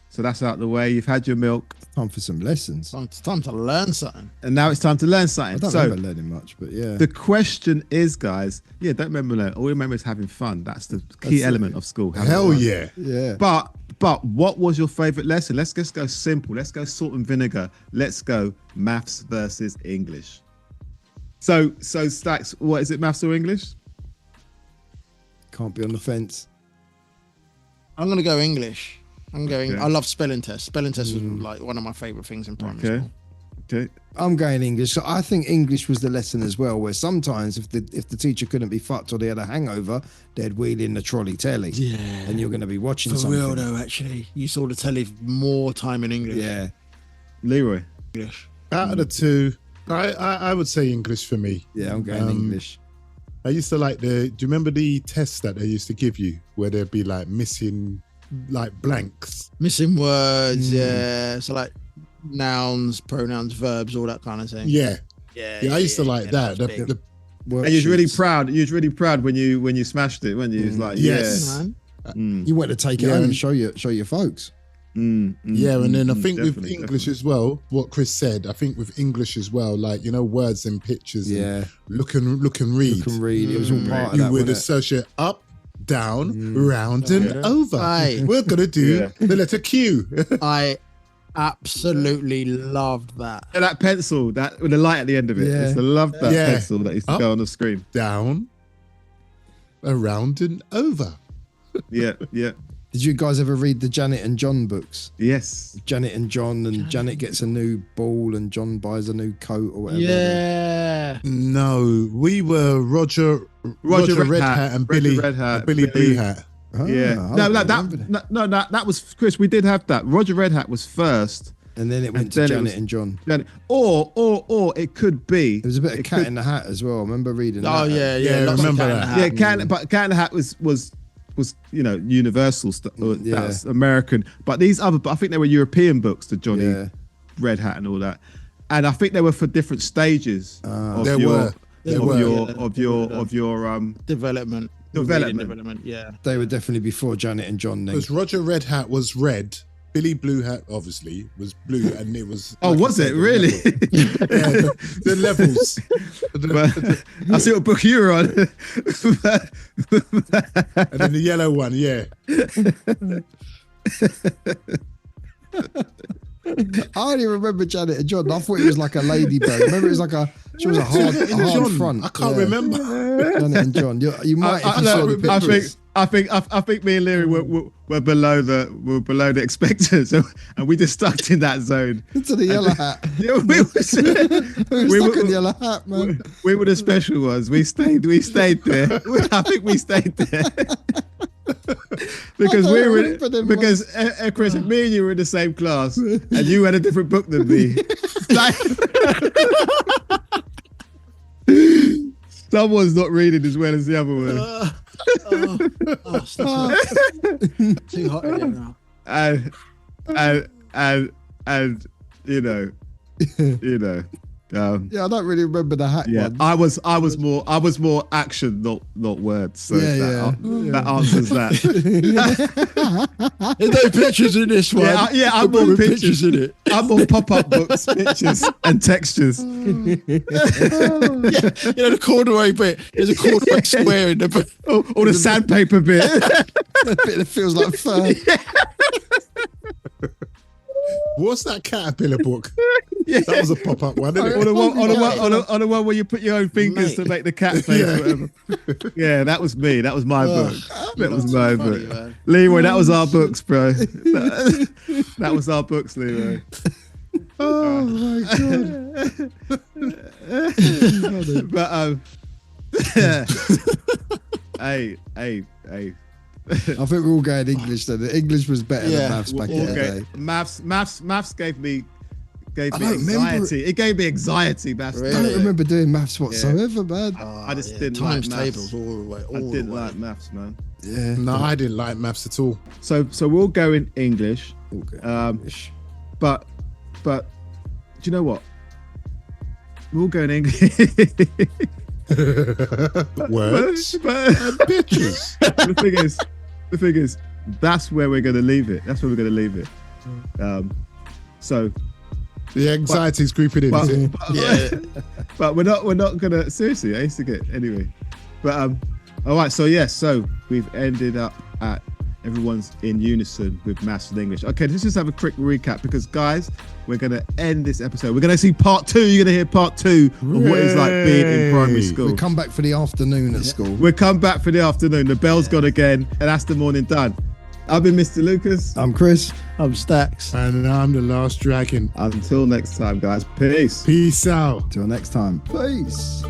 Speaker 2: So that's out of the way. You've had your milk.
Speaker 3: Time for some lessons.
Speaker 5: It's time to learn something.
Speaker 2: And now it's time to learn something.
Speaker 3: I don't remember learning much, but yeah.
Speaker 2: The question is, guys, don't remember learning. All we remember is having fun. That's the key element of school.
Speaker 4: Hell
Speaker 2: fun.
Speaker 4: Yeah.
Speaker 3: Yeah.
Speaker 2: But what was your favourite lesson? Let's just go simple. Let's go salt and vinegar. Let's go maths versus English. So Stax, what is it, maths or English?
Speaker 3: Can't be on the fence.
Speaker 5: I'm going to go English. I love spelling tests. Spelling tests was like one of my favourite things in primary school.
Speaker 2: Okay.
Speaker 3: I'm going English. So I think English was the lesson as well, where sometimes if the teacher couldn't be fucked or they had a hangover, they'd wheel in the trolley telly. Yeah. And you're going to be watching something.
Speaker 5: For real though, actually. You saw the telly more time in English.
Speaker 3: Yeah.
Speaker 2: Leroy?
Speaker 5: English.
Speaker 4: Out of the two, I would say English for me.
Speaker 3: Yeah, I'm going English.
Speaker 4: I used to like do you remember the tests that they used to give you where there'd be like missing like blanks?
Speaker 5: Missing words, yeah. So like nouns, pronouns, verbs, all that kind of thing.
Speaker 4: Yeah. I used to like that.
Speaker 2: And you was really proud. You was really proud when you smashed it, when you was like,
Speaker 4: yes.
Speaker 3: You went to take it home and show your folks.
Speaker 4: And then I think with English as well, what Chris said, I think with English as well, like, words and pictures, and look and read.
Speaker 3: Look and read. It was all part of that.
Speaker 4: You would associate up, down, round, and over. We're going to do the letter Q.
Speaker 5: I absolutely loved that.
Speaker 2: And that pencil, that with the light at the end of it. I love that pencil that used to go on the screen.
Speaker 4: Down, around, and over.
Speaker 2: Yeah.
Speaker 3: Did you guys ever read the Janet and John books?
Speaker 2: Yes.
Speaker 3: Janet and John, and Janet gets a new ball and John buys a new coat or whatever.
Speaker 5: Yeah.
Speaker 4: No, we were Roger Red Hat and Billy Blue Hat.
Speaker 2: That was Chris. We did have that. Roger Red Hat was first,
Speaker 3: and then it went to Janet and John.
Speaker 2: Or it could be.
Speaker 3: There was a bit of Cat in the Hat as well. I remember reading.
Speaker 5: Oh
Speaker 3: that.
Speaker 5: yeah.
Speaker 4: I remember that.
Speaker 2: But Cat in the Hat was universal stuff. That's American. But these other, I think they were European books, the Johnny Red Hat and all that. And I think they were for different stages of your
Speaker 5: development. Yeah,
Speaker 3: they were definitely before Janet and John.
Speaker 4: Because Roger Red Hat was red, Billy Blue Hat obviously was blue, and it was.
Speaker 2: Oh, was it really?
Speaker 4: The levels.
Speaker 2: I see what book you were on.
Speaker 4: And then the yellow one, yeah.
Speaker 3: I only remember Janet and John. I thought it was like a ladybird. Remember, it was like she was a hard front.
Speaker 4: I can't remember.
Speaker 3: Janet and John. You might.
Speaker 2: I think me and Leary were below the expectants, and we just stuck in that zone.
Speaker 3: Into the yellow hat.
Speaker 2: Yeah, we were stuck
Speaker 3: in the yellow hat, man.
Speaker 2: We were the special ones. We stayed there. I think we stayed there. Because Chris, me and you were in the same class, and you had a different book than me. Someone's not reading as well as the other one.
Speaker 5: Too hot in here now.
Speaker 2: And you know.
Speaker 3: I don't really remember the hat one.
Speaker 2: I was more action, not words. So that answers that.
Speaker 5: There's no pictures in this one.
Speaker 2: I'm more pictures
Speaker 5: in it.
Speaker 2: I'm more pop-up books, pictures and textures.
Speaker 5: The corduroy bit. There's a corduroy square in the book.
Speaker 2: Or the sandpaper bit.
Speaker 3: The bit that feels like fur.
Speaker 4: What's that caterpillar book? That was a pop-up one, isn't it?
Speaker 2: On the one where you put your own fingers to make the cat face or whatever. Yeah, that was me. That was my book. That was my book. Man. Leroy, that was our books, bro. That was our books, Leroy.
Speaker 4: Oh my god.
Speaker 2: But hey.
Speaker 3: I think we're all going English then. The English was better than maths back in the day.
Speaker 2: Maths gave me anxiety. It gave me anxiety, maths.
Speaker 3: Really? I don't remember doing maths whatsoever, man.
Speaker 2: I just didn't
Speaker 5: times
Speaker 2: like maths.
Speaker 5: tables all the way.
Speaker 2: I didn't like maths, man.
Speaker 3: Yeah.
Speaker 4: No, I didn't like maths at all.
Speaker 2: So we'll go in English.
Speaker 3: English.
Speaker 2: But do you know what? We'll go in English.
Speaker 4: Words
Speaker 2: and
Speaker 4: pictures.
Speaker 2: The thing is, that's where we're going to leave it. So
Speaker 4: the anxiety's creeping in.
Speaker 2: But we're not gonna seriously. I used to get anyway. But all right. So we've ended up at everyone's in unison with maths and English. Okay, let's just have a quick recap because guys, we're gonna end this episode. We're gonna see part 2. You're gonna hear part 2 of what it's like being in primary school.
Speaker 3: We come back for the afternoon at school.
Speaker 2: We'll come back for the afternoon. The bell's gone again, and that's the morning done. I've been Mr. Lucas.
Speaker 3: I'm Chris.
Speaker 5: I'm Stax.
Speaker 4: And I'm the last dragon.
Speaker 2: Until next time, guys. Peace.
Speaker 4: Peace out.
Speaker 3: Till next time. Peace.